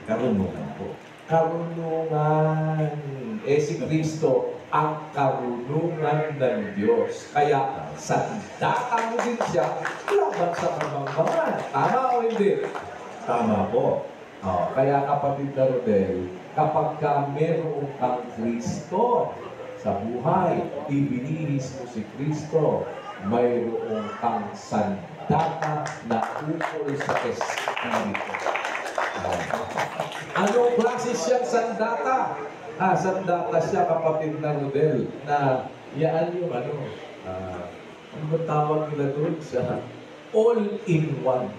Karunungan po. Karunungan. Si Kristo ang karunungan ng Diyos. Kaya, sandata mo din siya laban sa kamangmangan. Tama o hindi? Tama po. Kaya kapatid na Rodel, kapag ka meron kang Kristo sa buhay, ibinihis mo si Kristo, mayroon kang sandata na ukol sa Espiritu. Anong klase siyang sandata? Sandata siya, kapatid na Rodel, na yaan yung ano ba tawag nila doon sa all-in-one.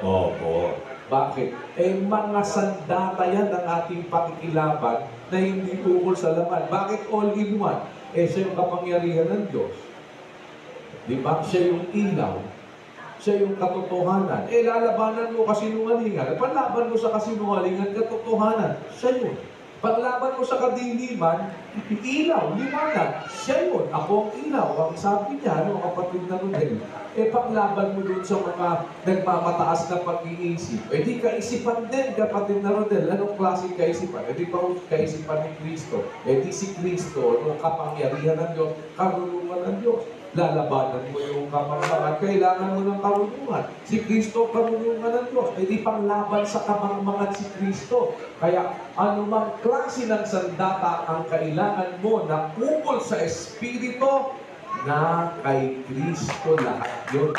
Opo. Bakit? Mga sandata yan ng ating pakikilaban na hindi ukol sa laman. Bakit all-in-one? Siya yung kapangyarihan ng Diyos. Di ba? Siya yung ilaw. Siya yung katotohanan. Lalabanan mo kasinungalingan. Panlaban mo sa kasinungalingan, katotohanan. Siya yun. Paglaban mo sa kadiliman, ilaw, liwanag. Siya yun. Ako ang ilaw. Ang sabi niya, kapatid na Rodel. Paglaban mo dun sa mga nagmamataas na pag-iisip. Di kaisipan din, kapatid na Rodel. Anong klaseng kaisipan? Di pa kaisipan ni Kristo. Di si Kristo, yung kapangyarihan ng Diyos, karunungan ng Diyos. Lalabanan mo yung kamangmangan, kailangan mo ng karunungan. Si Kristo, karunungan ng Diyos. Di panglaban sa kamangmangan si Kristo. Kaya anumang klase ng sandata ang kailangan mo na ukol sa Espiritu, na kay Kristo lahat yun.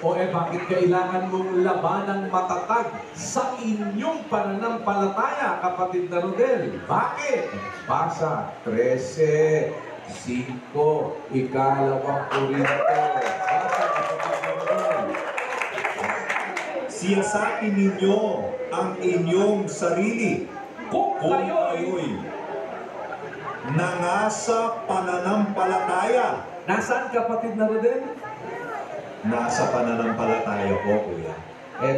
Bakit kailangan mong labanang matatag sa inyong pananampalataya, kapatid na Rodel? Bakit? Basa 13:5, ikalawang Korinto. Basa, kapatid na Rodel. Siyasatin ninyo ang inyong sarili Kung kung kayo'y nangasa pananampalataya. Nasaan, kapatid na Rodel? Nasa pananampalataya po, kuya.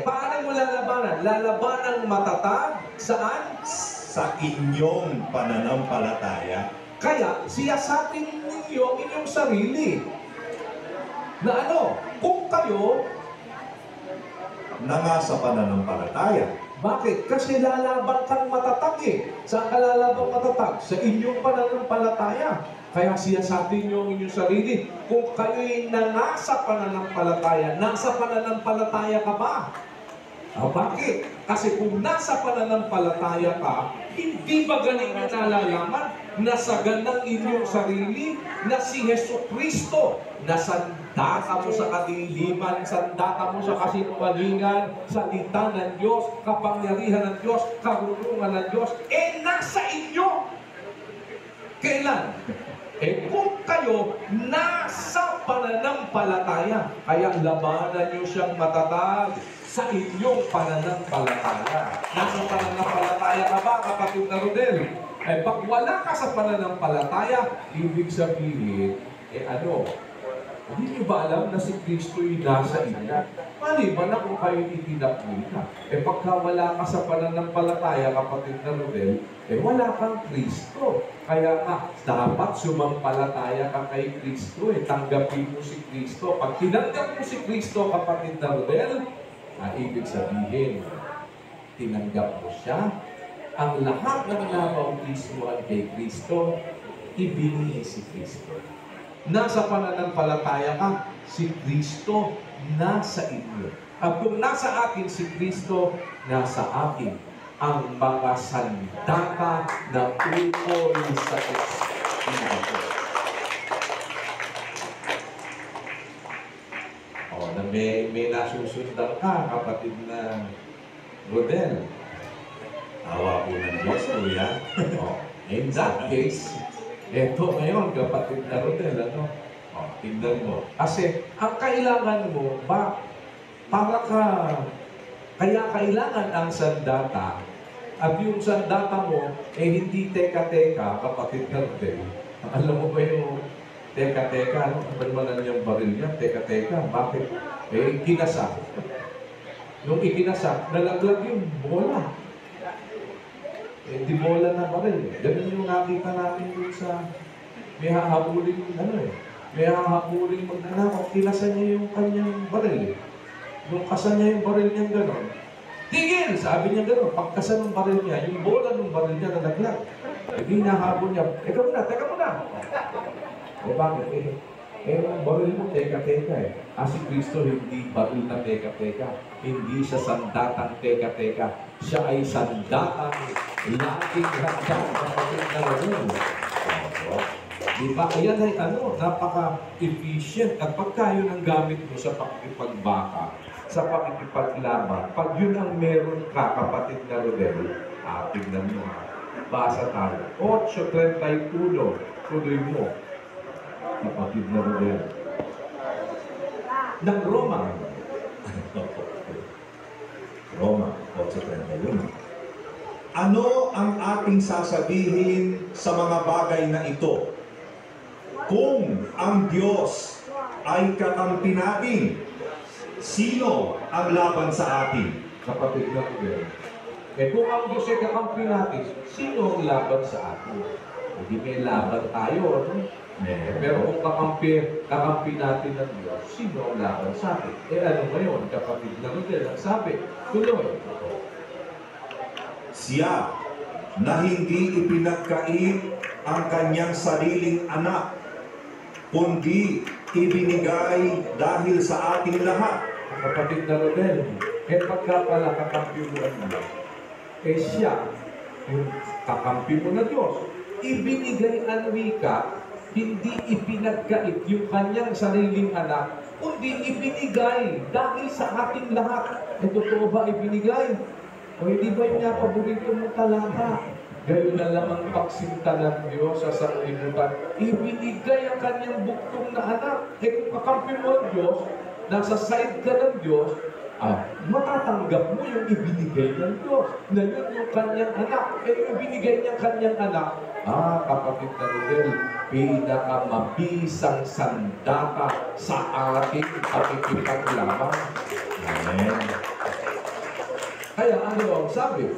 Paano mo lalabanan? Lalabanang matatag? Saan? Sa inyong pananampalataya. Kaya, siyasatin ninyo ang inyong sarili. Na ano? Kung kayo, Nangasa pananampalataya. bakit? Kasi lalaban kang matatag eh. Saan ka lalabang matatag? Sa inyong pananampalataya. Kaya siyasatin nyo ang inyong sarili. Kung kayo'y nangasa pananampalataya, nasa pananampalataya ka ba? Bakit? Kasi kung nasa pananampalataya ka, hindi ba galing nalalaman na sagan ng inyong sarili na si Hesus Kristo na sandata mo sa kadiliman, sandata mo sa kasinungalingan, salita ng Diyos, kapangyarihan ng Diyos, karunungan ng Diyos, nasa inyo. Kailan? Kung kayo nasa pananampalataya, kaya labanan niyo siyang matatag sa inyong pananampalataya. Nasa pananampalataya ka ba, kapatid na Rodel? Pag wala ka sa pananampalataya, ibig sabihin, hindi niyo ba alam na si Kristo'y nasa inyo? Maliban na kung kayo itinakbo na. Pagka wala ka sa pananampalataya, kapatid na Rodel, wala kang Kristo. Kaya nga, dapat sumampalataya ka kay Kristo. Tanggapin mo si Kristo. Pag tinanggap mo si Kristo, kapatid na Rodel, ibig sabihin, tinanggap mo siya. Ang lahat ng nabautismuhan kay Kristo, ibinigay si Kristo. Nasa pananampalataya ka, si Kristo nasa inyo. At kung nasa akin si Kristo, nasa akin ang mga sandata na ukol sa Espiritu. Na may nasusundan ka, kapatid na Rodel. Awa po ng Diyos, kuya. In that case, eto ngayon, kapatid na Rodel, tingnan mo. Kasi, ang kailangan mo, kaya kailangan ang sandata, at yung sandata mo, hindi teka-teka, kapatid na Rodel. Alam mo ba yung teka-teka, ano naman niyang baril niya? Teka-teka, bakit? Kinasa. Nung ikinasa, nalaglag yung bola. Di bola na baril. Ganun yung nakita natin dun sa may hahabuling, may hahabuling magnanakaw. Kinasa niya yung kanyang baril. Nung kasa niya yung baril niya gano'n, tigil! Sabi niya gano'n, pagkasa ng baril niya, yung bola ng baril niya nalaglag. Hindi nahabol niya, teka muna. Bakit? Ang baril mo, teka-teka si Kristo hindi baril na teka-teka. Hindi siya sandatang teka-teka. Siya ay sandatang laging hanggang kapatid na rin. Diba? Ayan ay napaka-efficient. At pagka yun ang gamit mo sa pakikipagbaka, sa pakikipaglaban, pag yun ang meron ka, kapatid na Rodel, tignan mo basa tayo. 8:31, tuloy mo. Kapatid na Rodel. Ng Roma. Roma 8:31. Ano ang ating sasabihin sa mga bagay na ito? Kung ang Diyos ay kakampi natin, sino ang laban sa atin? Kapatid na Rodel. Kung ang Diyos ay kakampi natin, sino ang laban sa atin? Hindi may laban tayo, Pero kung kakampi natin ng Diyos, sino ang laban sa atin? Ano ngayon, kapatid na Rodel, ang sabi, tuloy. Siya na hindi ipinagkait ang kanyang sariling anak, kundi ibinigay dahil sa ating lahat. Kapatid na Rodel, pagka pala kakampi mo ng Diyos, siya, yung kakampi mo ng Diyos, ibinigay ang wika, hindi ipinagkait yung kanyang sariling anak, kundi ibinigay dahil sa ating lahat. Totoo ba ibinigay? O hindi ba yung napaborito mo talata? Gayon na lang ang pagsinta ng Diyos sa sanglibutan. Ibinigay ang kanyang buktong na anak. Kung kakampi mo ang Diyos, nasa side ka ng Diyos, matatanggap mo yung ibinigay ng Diyos. Na yun yung kanyang anak. Yung ibinigay niyang kanyang anak, kapatid na Rodel, pinakamabisang sandata sa ating pakikipaglaban. Amen. Kaya ano ang sabi?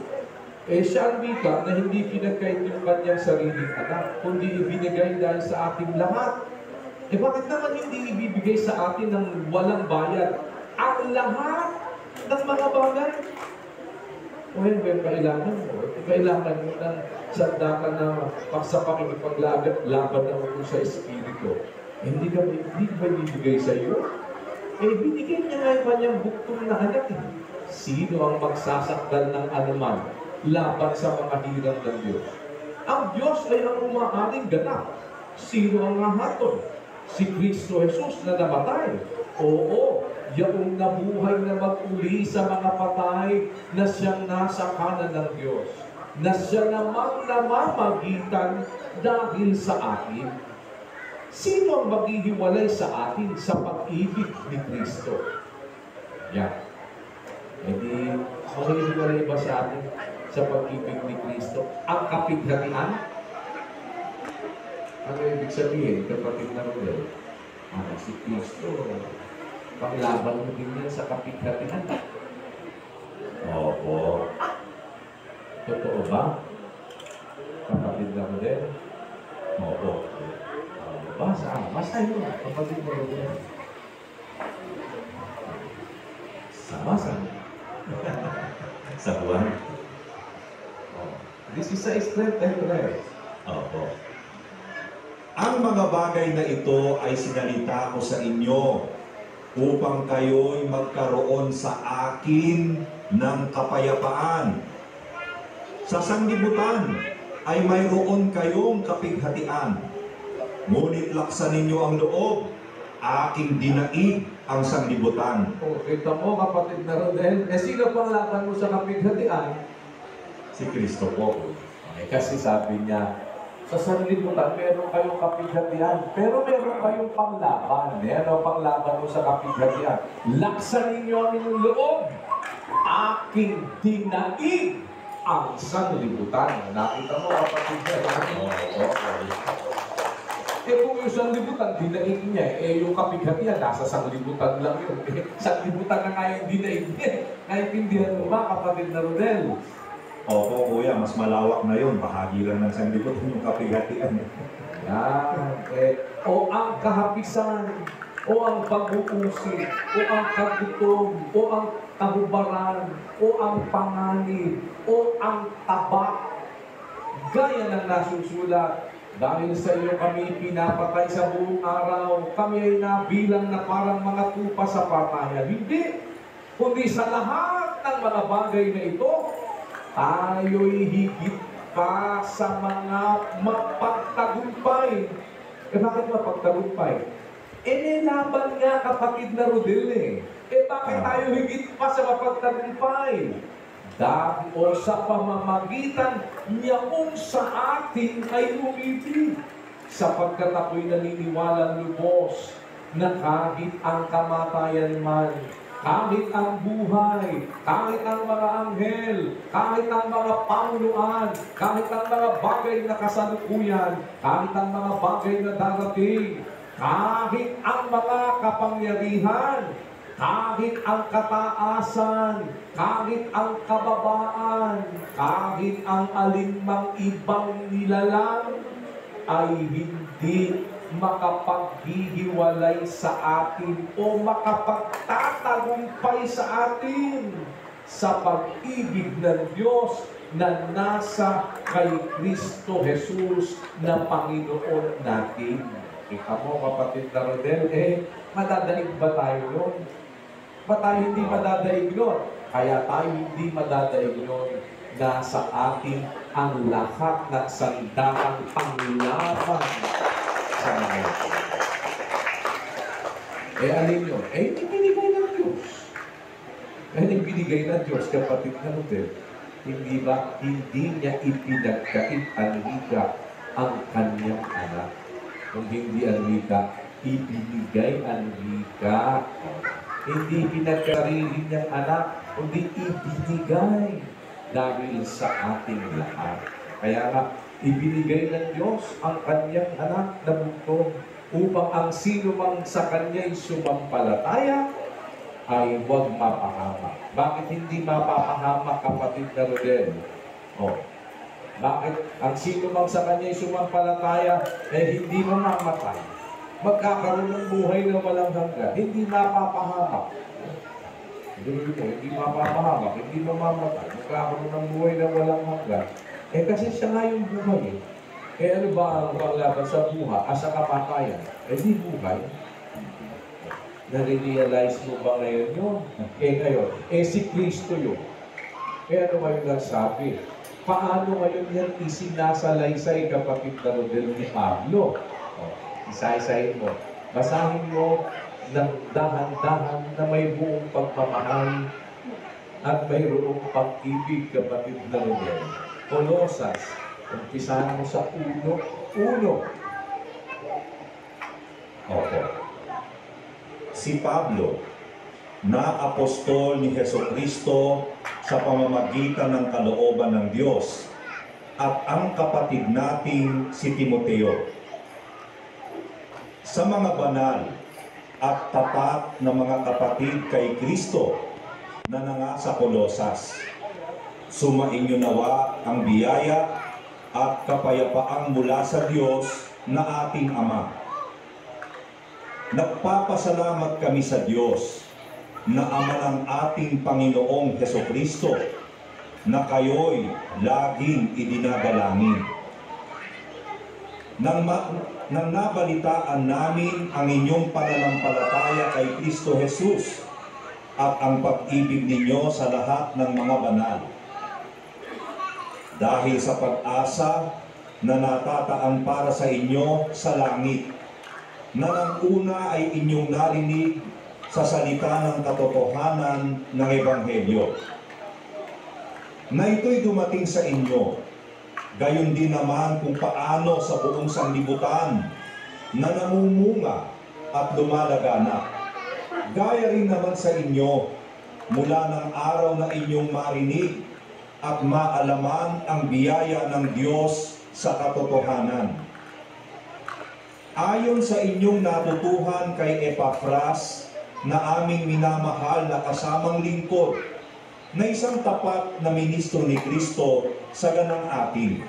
Siya ang wika na hindi pinagkait yung kanyang sariling anak, kundi ibinigay dahil sa ating lahat. Bakit naman hindi ibibigay sa atin ng walang bayad ang lahat ng mga bagay? Kailangan mo. Kailangan mo ng sandata na sa pakikipaglaban na sa Espiritu. Hindi ba ibibigay sa iyo? Binigay niya nga yung kanyang buktong na anak. Sino ang magsasakdal ng anuman laban sa mga hirang ng Diyos? Ang Diyos ay ang umaaring ganap. Sino ang hahatol? Si Kristo Jesus na namatay. Oo, yaong nabuhay na mag-uli sa mga patay na siyang nasa kanan ng Diyos, na siya namang namamagitan dahil sa atin. Sino ang maghihiwalay sa atin sa pag-ibig ni Kristo? Yan. Hindi, maghihiwalay ba sa atin sa pag-ibig ni Kristo? Ang kapighatian? Ano ibig sabihin, kapatid na rin? Si Kristo, panglaban mo din yan sa kapighatian. Oo. Totoo ba? Kapatid na rin? Oo. Basta yun, kapatid na rin. Sama. Sa buwan. This is a strength and rest. Opo. Ang mga bagay na ito ay sinalita ko sa inyo upang kayo'y magkaroon sa akin ng kapayapaan. Sa sanglibutan ay mayroon kayong kapighatian. Ngunit laksan ninyo ang loob, aking dinaig ang sanglibutan. Kita mo, kapatid na Rodel, sino pang laban mo sa kapighatian? Si Kristo po. Kasi sabi niya, sa sanlibutan, meron kayong kapighatian, pero meron kayong panglaban. Ano panglaban mo sa kapighatian? Laksan ninyo ang inyong loob. Aking dinaig ang sanlibutan. Nakita mo, kapatid niya. Kung yung sanlibutan, dinaig niya. Yung kapighatian, nasa sanlibutan lang yun. Sanlibutan na nga yung dinaig niya. Naintindihan mo ba, kapatid na Rodel? Opo, kuya, mas malawak na yun. Bahagi lang ng sanglibutan yung kapighatian. Yan. O ang kahapisan, o ang pag-uusi, o ang kagutom, o ang kahubaran, o ang panganib, o ang tabak. Gaya ng nasusulat, dahil sa iyo kami pinapatay sa buong araw, kami ay nabilang na parang mga tupa sa patayan. Hindi, kundi sa lahat ng mga bagay na ito, tayo'y higit pa sa mga mapagtagumpay. Bakit mapagtagumpay? May laban nga, kapatid na Rodel bakit tayo higit pa sa mapagtagumpay? Dahil o sa pamamagitan niya kung sa atin ay umibig. Sapagkat ako'y naniniwalang lubos na kahit ang kamatayan man, kahit ang buhay, kahit ang mga anghel, kahit ang mga pamunuan, kahit ang mga bagay na kasalukuyan, kahit ang mga bagay na darating, kahit ang mga kapangyarihan, kahit ang kataasan, kahit ang kababaan, kahit ang alinmang ibang nilalang, ay hindi makapaghihiwalay sa atin o makapagtatagumpay sa atin sa pag-ibig ng Diyos na nasa kay Kristo Jesus na Panginoon natin. Kita mo, kapatid na Rodel, madadaig ba tayo yun? Ba tayo hindi madadaig yun? Kaya tayo hindi madadaig yun. Nasa atin ang lahat ng sandahang panglaban sa mga. Alin yun? Hindi binigay ng Diyos. Hindi binigay ng Diyos, kapatid na Rodel. Hindi ba? Hindi niya ipinagkait ang wika ang kanyang anak. Kung hindi ang wika, ibinigay ang wika. Hindi pinagkarili niyang anak, kundi ibinigay dahil sa ating lahat. Kaya nga, ibinigay ng Diyos ang kanyang anak na bugtong upang ang sino mang sa kanya'y sumampalataya ay huwag mapahamak. Bakit hindi mapapahamak, kapatid na Rodel? Bakit ang sino mang sa kanya'y sumampalataya hindi mamamatay? Magkakaroon ng buhay na walang hanggan. Hindi mapapahamak. Hindi mapapahamak, hindi mamamatay. Magkakaroon ng buhay na walang hanggan. Kasi siya nga yung buhay. Ano ba ang panglaban sa buhay? Sa kamatayan? Di buhay. Nare-realize mo ba ngayon yun? Ngayon, si Kristo yun. Ano ba yung nagsabi? Paano ngayon yan isinasalaysay, kapatid na Rodel, ni Pablo? Isa-isahin mo. Basahin mo ng dahan-dahan na may buong pagmamahal at mayroong pag-ibig, kapatid na Rodel. Kolosas, umpisahan mo sa uno. Opo. Si Pablo, na apostol ni Hesukristo sa pamamagitan ng kalooban ng Diyos, at ang kapatid nating si Timoteo, sa mga banal at tapat na mga kapatid kay Kristo na nangasa Kolosas, sumainyo nawa ang biyaya at kapayapaang mula sa Diyos na ating Ama. Nagpapasalamat kami sa Diyos na Ama ng ating Panginoong Hesukristo, na kayo'y laging idinadalangin. Nang nabalitaan namin ang inyong pananampalataya kay Kristo Jesus at ang pag-ibig ninyo sa lahat ng mga banal. Dahil sa pag-asa na natataan para sa inyo sa langit, na nang una ay inyong narinig sa salita ng katotohanan ng Ebanghelyo, na ito'y dumating sa inyo, gayon din naman kung paano sa buong sanlibutan na namumunga at lumalaganap. Gaya rin naman sa inyo, mula ng araw na inyong marinig at maalaman ang biyaya ng Diyos sa katotohanan. Ayon sa inyong natutuhan kay Epafras, na aming minamahal na kasamang lingkod, na isang tapat na ministro ni Kristo sa ganang atin,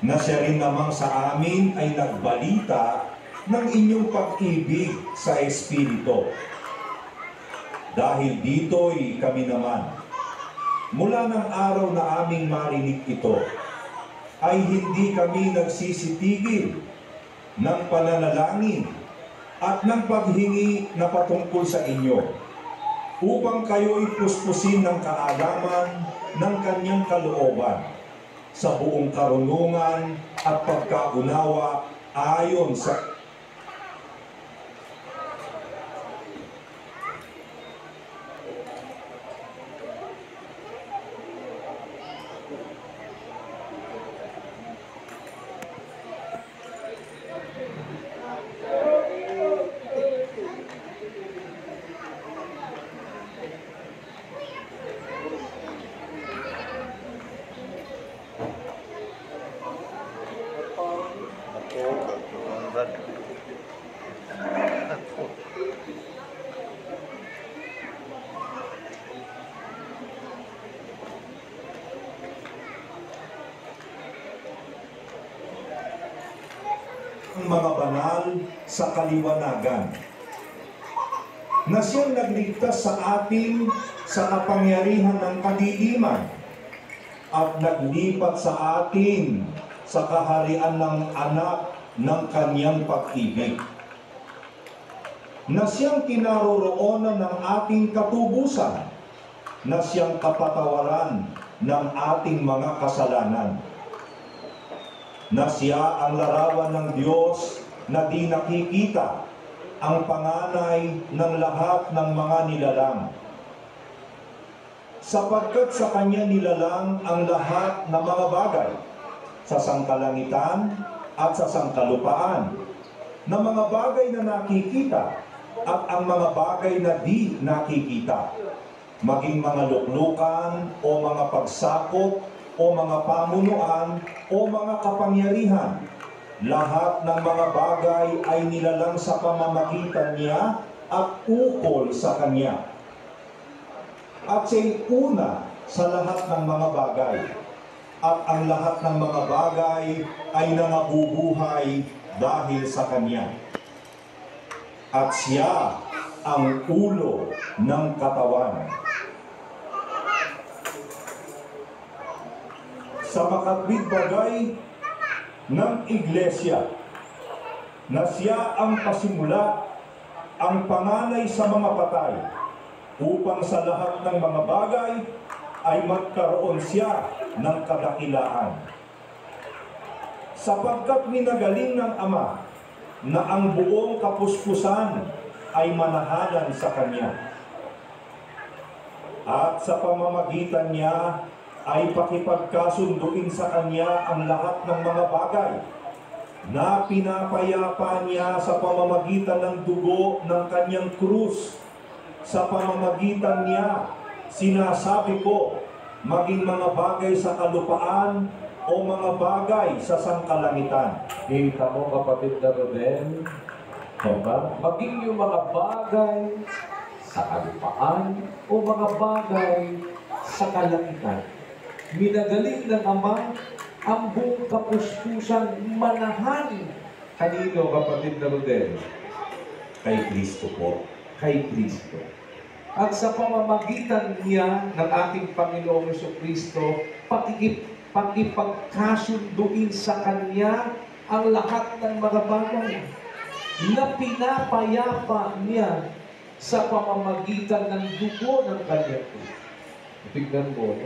na siya rin namang sa amin ay nagbalita ng inyong pag-ibig sa Espiritu. Dahil dito'y kami naman, mula ng araw na aming marinig ito, ay hindi kami nagsisitigil ng pananalangin at ng paghingi na patungkol sa inyo, upang kayo'y puspusin ng kaalaman ng kanyang kalooban sa buong karunungan at pagkaunawa ayon sa mga banal sa kaliwanagan, na siyang nagligtas sa atin sa kapangyarihan ng kadiliman at naglipat sa atin sa kaharian ng anak ng kanyang pag-ibig, na siyang kinaroroonan ng ating katubusan, na siyang kapatawaran ng ating mga kasalanan, na siya ang larawan ng Diyos na di nakikita, ang panganay ng lahat ng mga nilalang. Sapagkat sa kanya nilalang ang lahat ng mga bagay, sa sangkalangitan at sa sangkalupaan, na mga bagay na nakikita at ang mga bagay na di nakikita, maging mga luklukan o mga pagsakop o mga pamunuan o mga kapangyarihan. Lahat ng mga bagay ay nilalang sa pamamagitan niya at ukol sa kanya. At siya'y una sa lahat ng mga bagay. At ang lahat ng mga bagay ay nangabubuhay dahil sa kanya. At siya ang ulo ng katawan. Sa makatwid bagay ng iglesia, na siya ang pasimula ang panganay sa mga patay, upang sa lahat ng mga bagay ay magkaroon siya ng kadakilaan. Sapagkat minagaling ng Ama na ang buong kapuspusan ay manahalan sa Kanya. At sa pamamagitan niya ay pakipagkasunduin sa Kanya ang lahat ng mga bagay na pinapayapa niya sa pamamagitan ng dugo ng Kanyang krus. Sa pamamagitan niya, sinasabi ko, maging mga bagay sa kalupaan o mga bagay sa sangkalangitan. Kita mo, kapatid na Rodel, diba? Maging yung mga bagay sa kalupaan o mga bagay sa kalangitan. Minagaling ng Ama ang buong kapuspusan manahan. Kanino, kapatid na Rodel? Kay Kristo po. Kay Kristo. At sa pamamagitan niya ng ating Panginoong Jesucristo, pakipagkasunduin sa Kanya ang lahat ng mga bagay na pinapayapa niya sa pamamagitan ng dugo ng Kanyang krus. Tignan mo,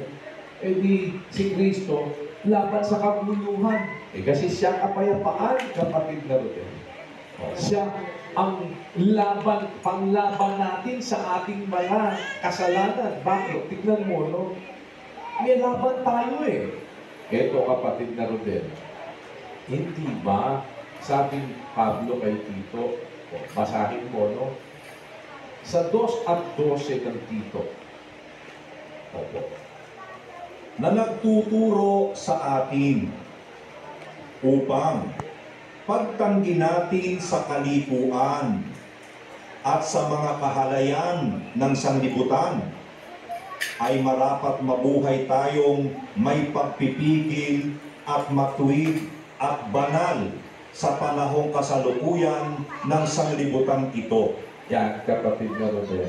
eh di si Kristo laban sa kabuluhan. Kasi siya ang kapayapaan, kapatid na Rodel. Siya ang panglaban natin sa ating mga kasalanan. Bakit? Tignan mo, no? May laban tayo eh. Eto, kapatid na Rodel. Hindi ba, sabi ni Pablo kay Tito, basahin mo, no? Sa 2:12 ng Tito. Opo. Na nagtuturo sa atin upang pagtanggi natin sa kalikuan at sa mga kahalayan ng sanlibutan ay marapat mabuhay tayong may pagpipigil at matuwid at banal sa panahong kasalukuyan ng sanlibutan ito. Yan, kapatid na Rodel.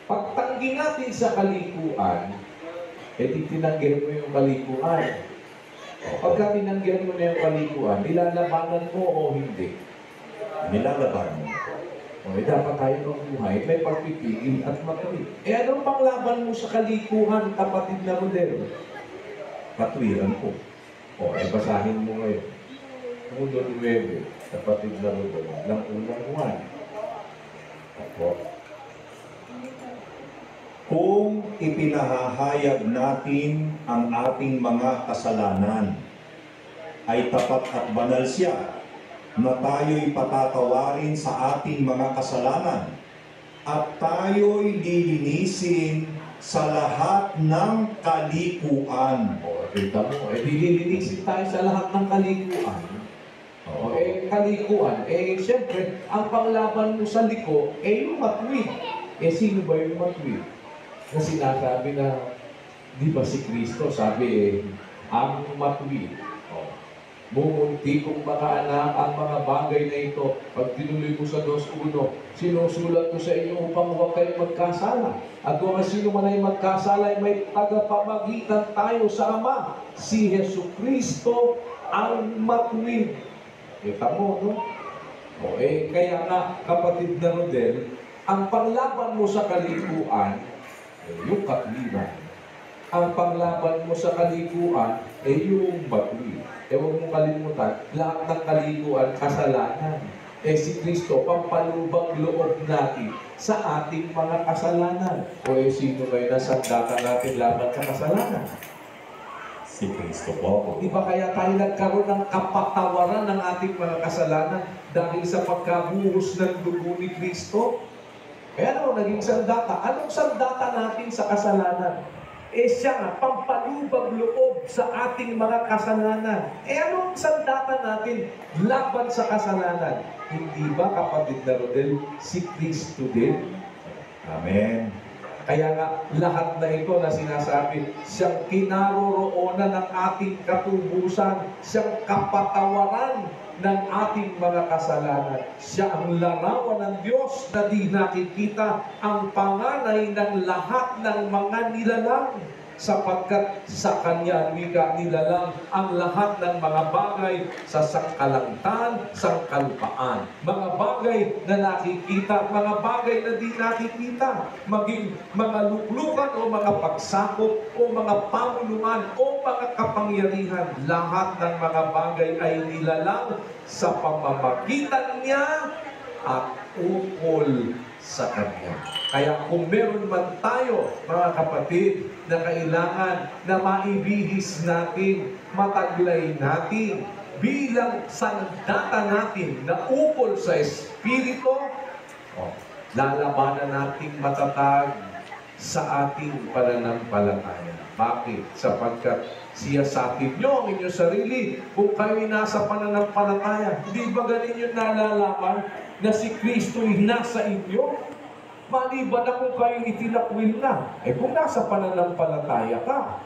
Pagtanggi natin sa kalikuan, tinanggihan mo yung kalikuan. Pagka tinanggihan mo na yung kalikuan, nilalabanan mo o hindi? Nilalabanan. Dapat tayo ng buhay, may pagpipigil at matuwid. Anong panglaban mo sa kalikuan, kapatid na Rodel? Katwiran po. Basahin mo ngayon. 1:9, kapatid na Rodel, ng unang buwan. Kung ipinahahayag natin ang ating mga kasalanan, ay tapat at banal siya na tayo'y patatawarin sa ating mga kasalanan at tayo'y lilinisin sa lahat ng kalikuan. Kita mo, dililinisin tayo sa lahat ng kalikuan. Kalikuan, siyempre, ang panglaban mo sa liko, yung matuwid. Sino ba yung matuwid? Na sinasabi na, di ba si Kristo, sabi ang matuwid. Mumunti kong mga anak ang mga bagay na ito. Pag tinuloy mo sa 2:1, sinusulat ko sa inyo upang huwag kayong magkasala. At kung sino man ay magkasala, ay may tagapamagitan tayo sa Ama, si Jesucristo ang matuwid. Kita mo, no? Kaya nga, kapatid na Rodel, ang panglaban mo sa kalikuan, yung katwiran. Ang panglaban mo sa kalikuan, yung matuwid. Huwag mong kalimutan, lahat ng kalikuan, kasalanan. Si Kristo, pampalubang loob natin sa ating mga kasalanan. Sino ba yung nasandata natin laban sa kasalanan? Si Kristo po. Di ba kaya tayo nagkaroon ng kapatawaran ng ating mga kasalanan dahil sa pagkabuhos ng dugo ni Kristo? Ano naging sandata? Anong sandata natin sa kasalanan? Siya nga, pampalubag loob sa ating mga kasalanan. Anong sandata natin laban sa kasalanan? Hindi ba, kapatid na Rodel, si Kristo din? Amen. Kaya nga, lahat na ito na sinasabi, siyang kinaroroonan ng ating katubusan, siyang kapatawaran ng ating mga kasalanan. Siya ang larawan ng Diyos na di nakikita, ang panganay ng lahat ng mga nilalang. sapagkat sa Kanya, wika, nilalang ang lahat ng mga bagay sa sangkalantan, sangkalpaan. Mga bagay na nakikita, mga bagay na di nakikita, maging mga luklukan o mga pagsakop o mga pamulungan o mga kapangyarihan. Lahat ng mga bagay ay nilalang sa pamamagitan niya at ukol sa Kanya. Kaya kung meron man tayo, mga kapatid, na kailangan na maibihis natin, mataglay natin, bilang sandata natin na ukol sa Espiritu, lalabanan natin matatag sa ating pananampalataya. Bakit? Sapagkat siyasatid nyo ang inyong sarili kung kayo'y nasa pananampalataya. Hindi ba ganin yung nalalaman na si Kristo'y nasa inyo? Maliban na kung kayo'y itinakwil na. Kung nasa pananampalataya ka,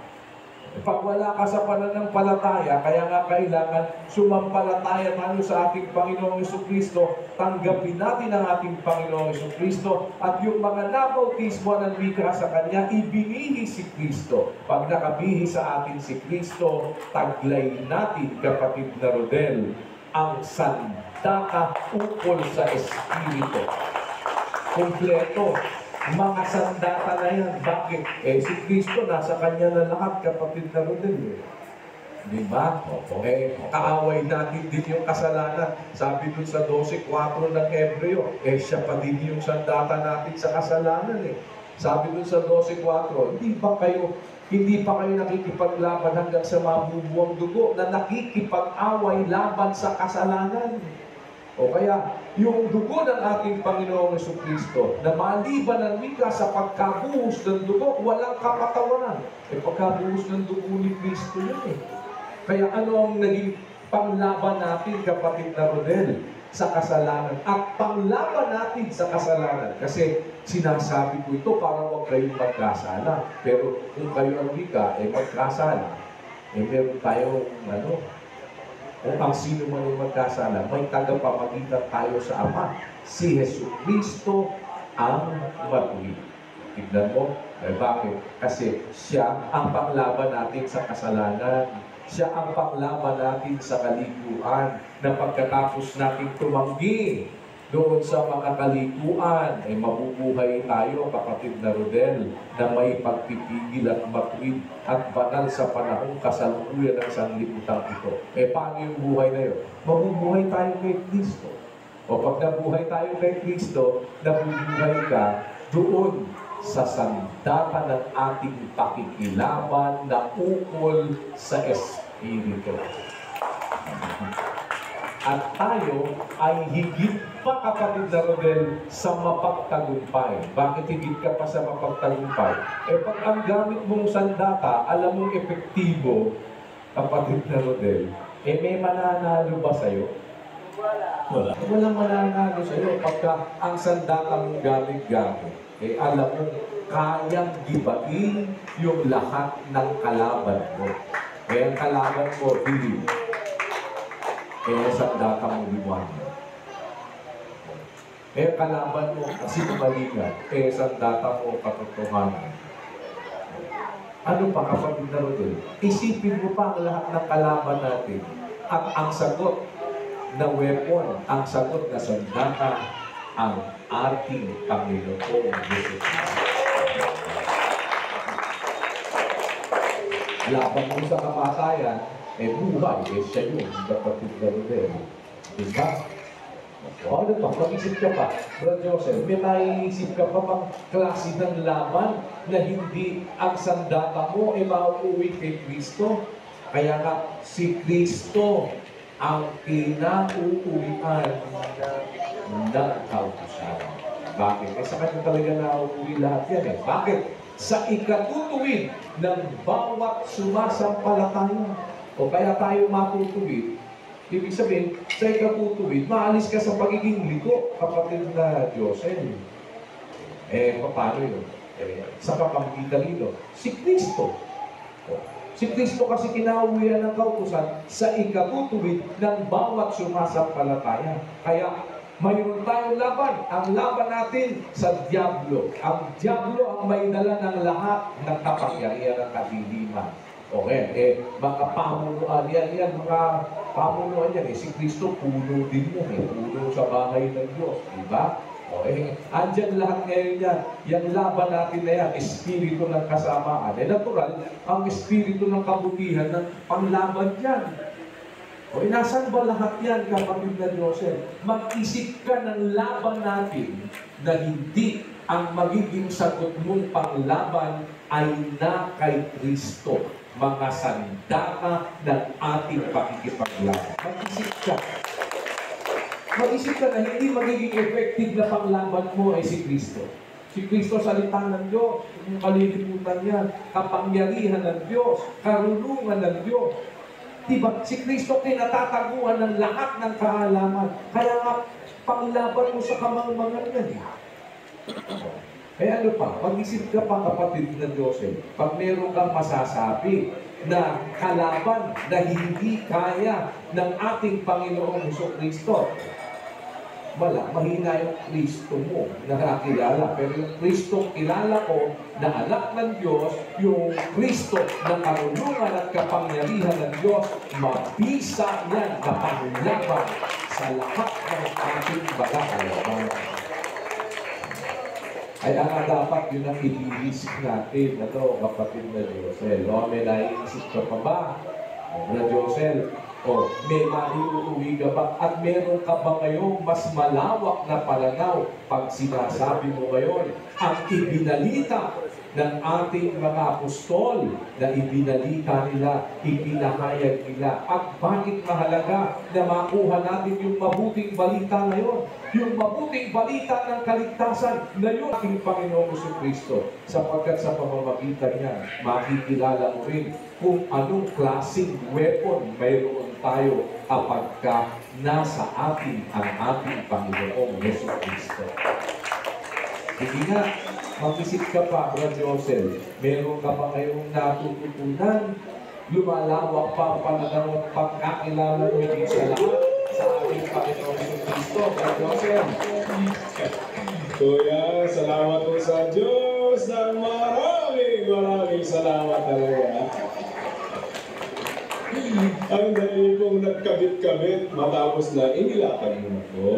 pag wala ka sa pananampalataya, kaya nga kailangan sumampalataya tayo sa ating Panginoong Jesucristo, tanggapin natin ang ating Panginoong Jesucristo, at yung mga nabautismo ng wika sa Kanya, ibinihi si Kristo. Pag nakabihi sa atin si Kristo, taglay natin, kapatid na Rodel, ang sandata ukol sa Espiritu. Kompleto. Mga sandata na yan. Bakit? Si Kristo, nasa Kanya na lahat, kapatid na Rodel. Di ba? Kaaway natin din yung kasalanan. Sabi dun sa 12:4 ng Hebreo, siya pa din yung sandata natin sa kasalanan. Sabi dun sa 12:4, hindi pa kayo nakikipaglaban hanggang sa mabubuwang dugo na nakikipag-away laban sa kasalanan. O kaya, yung dugo ng ating Panginoong Jesucristo, na maliban ng wika sa pagkabuhos ng dugo, walang kapatawaran. Pagkabuhos ng dugo ni Kristo yun Kaya ano ang naging panglaban natin, kapatid na Rodel, sa kasalanan? At panglaban natin sa kasalanan, kasi sinasabi ko ito para huwag kayong magkasala. Pero kung kayo ang wika, magkasala, meron tayong kung ang sino man ay magkasala, may tagapamagitan tayo sa Ama. Si Jesucristo ang matuwid. Tignan mo, bakit? Kasi siya ang panglaban natin sa kasalanan. Siya ang panglaban natin sa kalikuan, na pagkatapos natin tumanggi doon sa mga kalikuan, mabubuhay tayo, kapatid na Rodel, na may pagpipigil at matuwid at banal sa panahong kasalukuyan ng sanlibutan ito. Paano yung buhay na yun? Mabubuhay tayo kay Kristo. O pag nabuhay tayo kay Kristo, nabubuhay ka doon sa sandata ng ating pakikilaban na ukol sa Espiritu. At tayo ay higit pa, kapatid na Rodel, sa mapagtagumpay. Bakit higit ka pa sa mapagtagumpay? Pag ang gamit mong sandata, alam mong epektibo, kapatid na Rodel, may mananalo ba sa'yo? Wala. Walang mananalo sa'yo pagka ang sandata mong gamit-gamit. Alam mo, kayang gibain yung lahat ng kalaban mo. Ang kalaban mo, hindi. Sandata mong liwanag. Kalaban mo, sinungalingan. Sandata mo, katotohanan. Ano pa, kapatid na Rodel? Isipin mo pa ang lahat ng kalaban natin. At ang sagot na weapon, ang sagot na sandata, ang ating Panginoong Jesus. Laban mo sa kamatayan, buhay, siya yun, kapatid na Rodel. Diba? Ano pa? Mag-isip ka pa, Brother Joseph, may maiisip ka pa bang klase ng laban na hindi ang sandata mo mauuwi kay Kristo? Kaya nga, si Kristo ang pinauuwian ng kautusan. Bakit? Sa kanya talaga nauuwi lahat yan Bakit? Sa ikatutuwid ng bawat sumasampalataya. O kaya tayo matutuwid, ibig sabihin, sa ikatutuwid, maalis ka sa pagiging liko, kapatid na Joseph. Paano yun? Sa kapamgitan nito, si Kristo. Si Kristo kasi kinauwian ng kautusan sa ikatutuwid ng bawat sumasampalataya. Kaya, Mayroon tayong laban. Ang laban natin sa Diablo. Ang Diablo ang may dala ng lahat ng kapangyarihan ng kadiliman. Okay, mga pamunuan yan, mga pamunuan yan. Si Kristo, puno din yan. Puno sa bahay ng Diyos. Diba? Okay, andyan lahat ngayon yan. Yung laban natin na yan, espiritu ng kasamaan. Natural, ang espiritu ng kabutihan ng panglaban yan. O inasan ba lahat yan, kapatid na Joseph? Mag-isip ka ng laban natin na hindi ang magiging sagot mong panglaban ay na kay Kristo. Mga sandata ng ating pakikipaglaban. Mag-isip ka. Mag-isip ka na hindi magiging effective na panglaban mo ay si Kristo. Si Kristo, salita ng Diyos, yung kalilimutan yan, kapangyarihan ng Diyos, karunungan ng Diyos. Diba? Si Kristo kinatataguan ng lahat ng kaalaman. Kaya nga, panglaban mo sa kamangmangan yan. Ano pa? Pag-isip ka pa, kapatid na Joseph, pag meron kang masasabi na kalaban na hindi kaya ng ating Panginoong Jesucristo, wala, mahina yung Kristo mo na nakakilala. Pero yung Kristong kilala ko na anak ng Diyos, yung Kristo na karunungan at kapangyarihan ng Diyos, mabisa yan na panglaban sa lahat ng ating bagay. Ay ang dapat yun ang iniisip natin, kapatid na Josel. May naiisip ka pa ba? Na Josel, may maiuuwi ka ba? At meron ka ba ngayong mas malawak na pananaw pag sinasabi mo ngayon ang ibinalita ng ating mga apostol na ibinalita nila, ipinahayag nila. At bakit mahalaga na makuha natin yung mabuting balita ngayon? Yung mabuting balita ng kaligtasan na yung ating Panginoong Jesucristo. Sapagkat sa pamamagitan niya, makikilala mo rin kung anong klaseng weapon mayroon tayo kapag nasa atin ang ating Panginoong Jesucristo. Hindi nga, mag-isip ka pa, Brad Joseph, meron ka pa kayong natututunan, lumalawak pa ang pananaw at pagkakilala mo hindi sa lahat sa ating Panginoong Jesucristo. Brad Joseph. Kuya, salamat po sa Diyos na maraming salamat talaga. Ang dali pong nagkabit-kabit matapos na inilakan mo na po.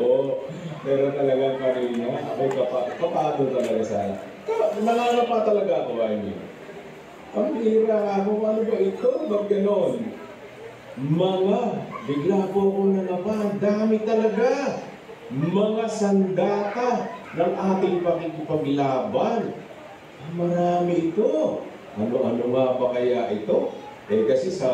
Pero talagang kanina, may kapado talaga sana. Nanganapa talaga ako, I mean. Ang hira ako, ano ba ito? Ba't ganon? Bigla po akong nanapa, dami talaga. Mga sandata ng ating pakikipaglaban. Marami ito. Ano-ano nga ba kaya ito? Kasi sa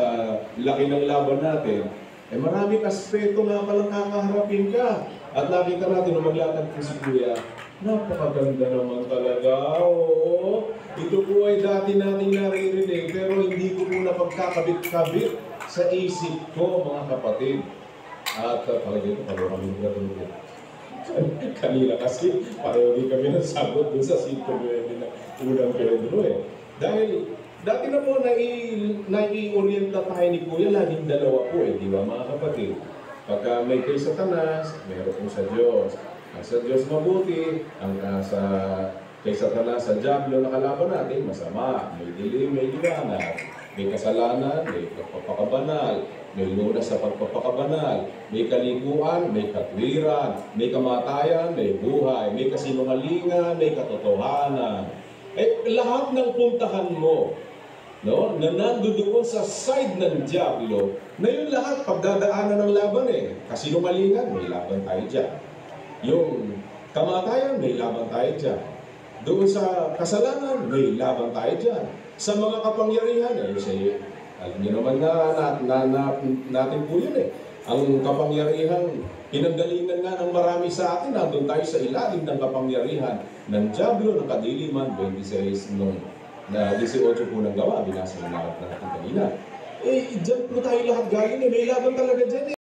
laki ng laban natin, maraming aspeto nga palang kakaharapin ka. At nakita natin nung maglatag po si Kuya, napakaganda naman talaga. Oo, ito po ay dati nating naririnig, pero hindi ko po napagkakabit-kabit sa isip ko, mga kapatid. At palagi ito, pareho kami natulog. Kanina kasi, pareho din kami nasagot dun sa sito na unang Pedro Dahil, dati na po nai-orienta tayo ni Kuya, laging dalawa po di ba mga kapatid? Pagka may kay Satanas, meron po sa Diyos. Ang sa Diyos mabuti, ang kay Satanas sa Diablo na kalaban natin, masama. May dilim, may liwanag. May kasalanan, may pagpapakabanal. May lunas sa pagpapakabanal. May kalikuan, may katwiran. May kamatayan, may buhay. May kasinungalingan, may katotohanan. Lahat ng puntahan mo, no, na nandoon sa side ng Diablo, na yun lahat pagdadaanan ng laban Kasinungalingan, may laban tayo dyan. Yung kamatayan, may laban tayo dyan. Doon sa kasalanan, may laban tayo dyan. Sa mga kapangyarihan, alam niyo naman natin po yun Ang kapangyarihan, pinanggalingan nga ng marami sa atin, nandun tayo sa ilalim ng kapangyarihan ng Diablo, ng kadiliman, 26 nung na 18 po ng gawa, binasa ng lahat natin kanina. Diyan po tayo lahat galing may laban talaga dyan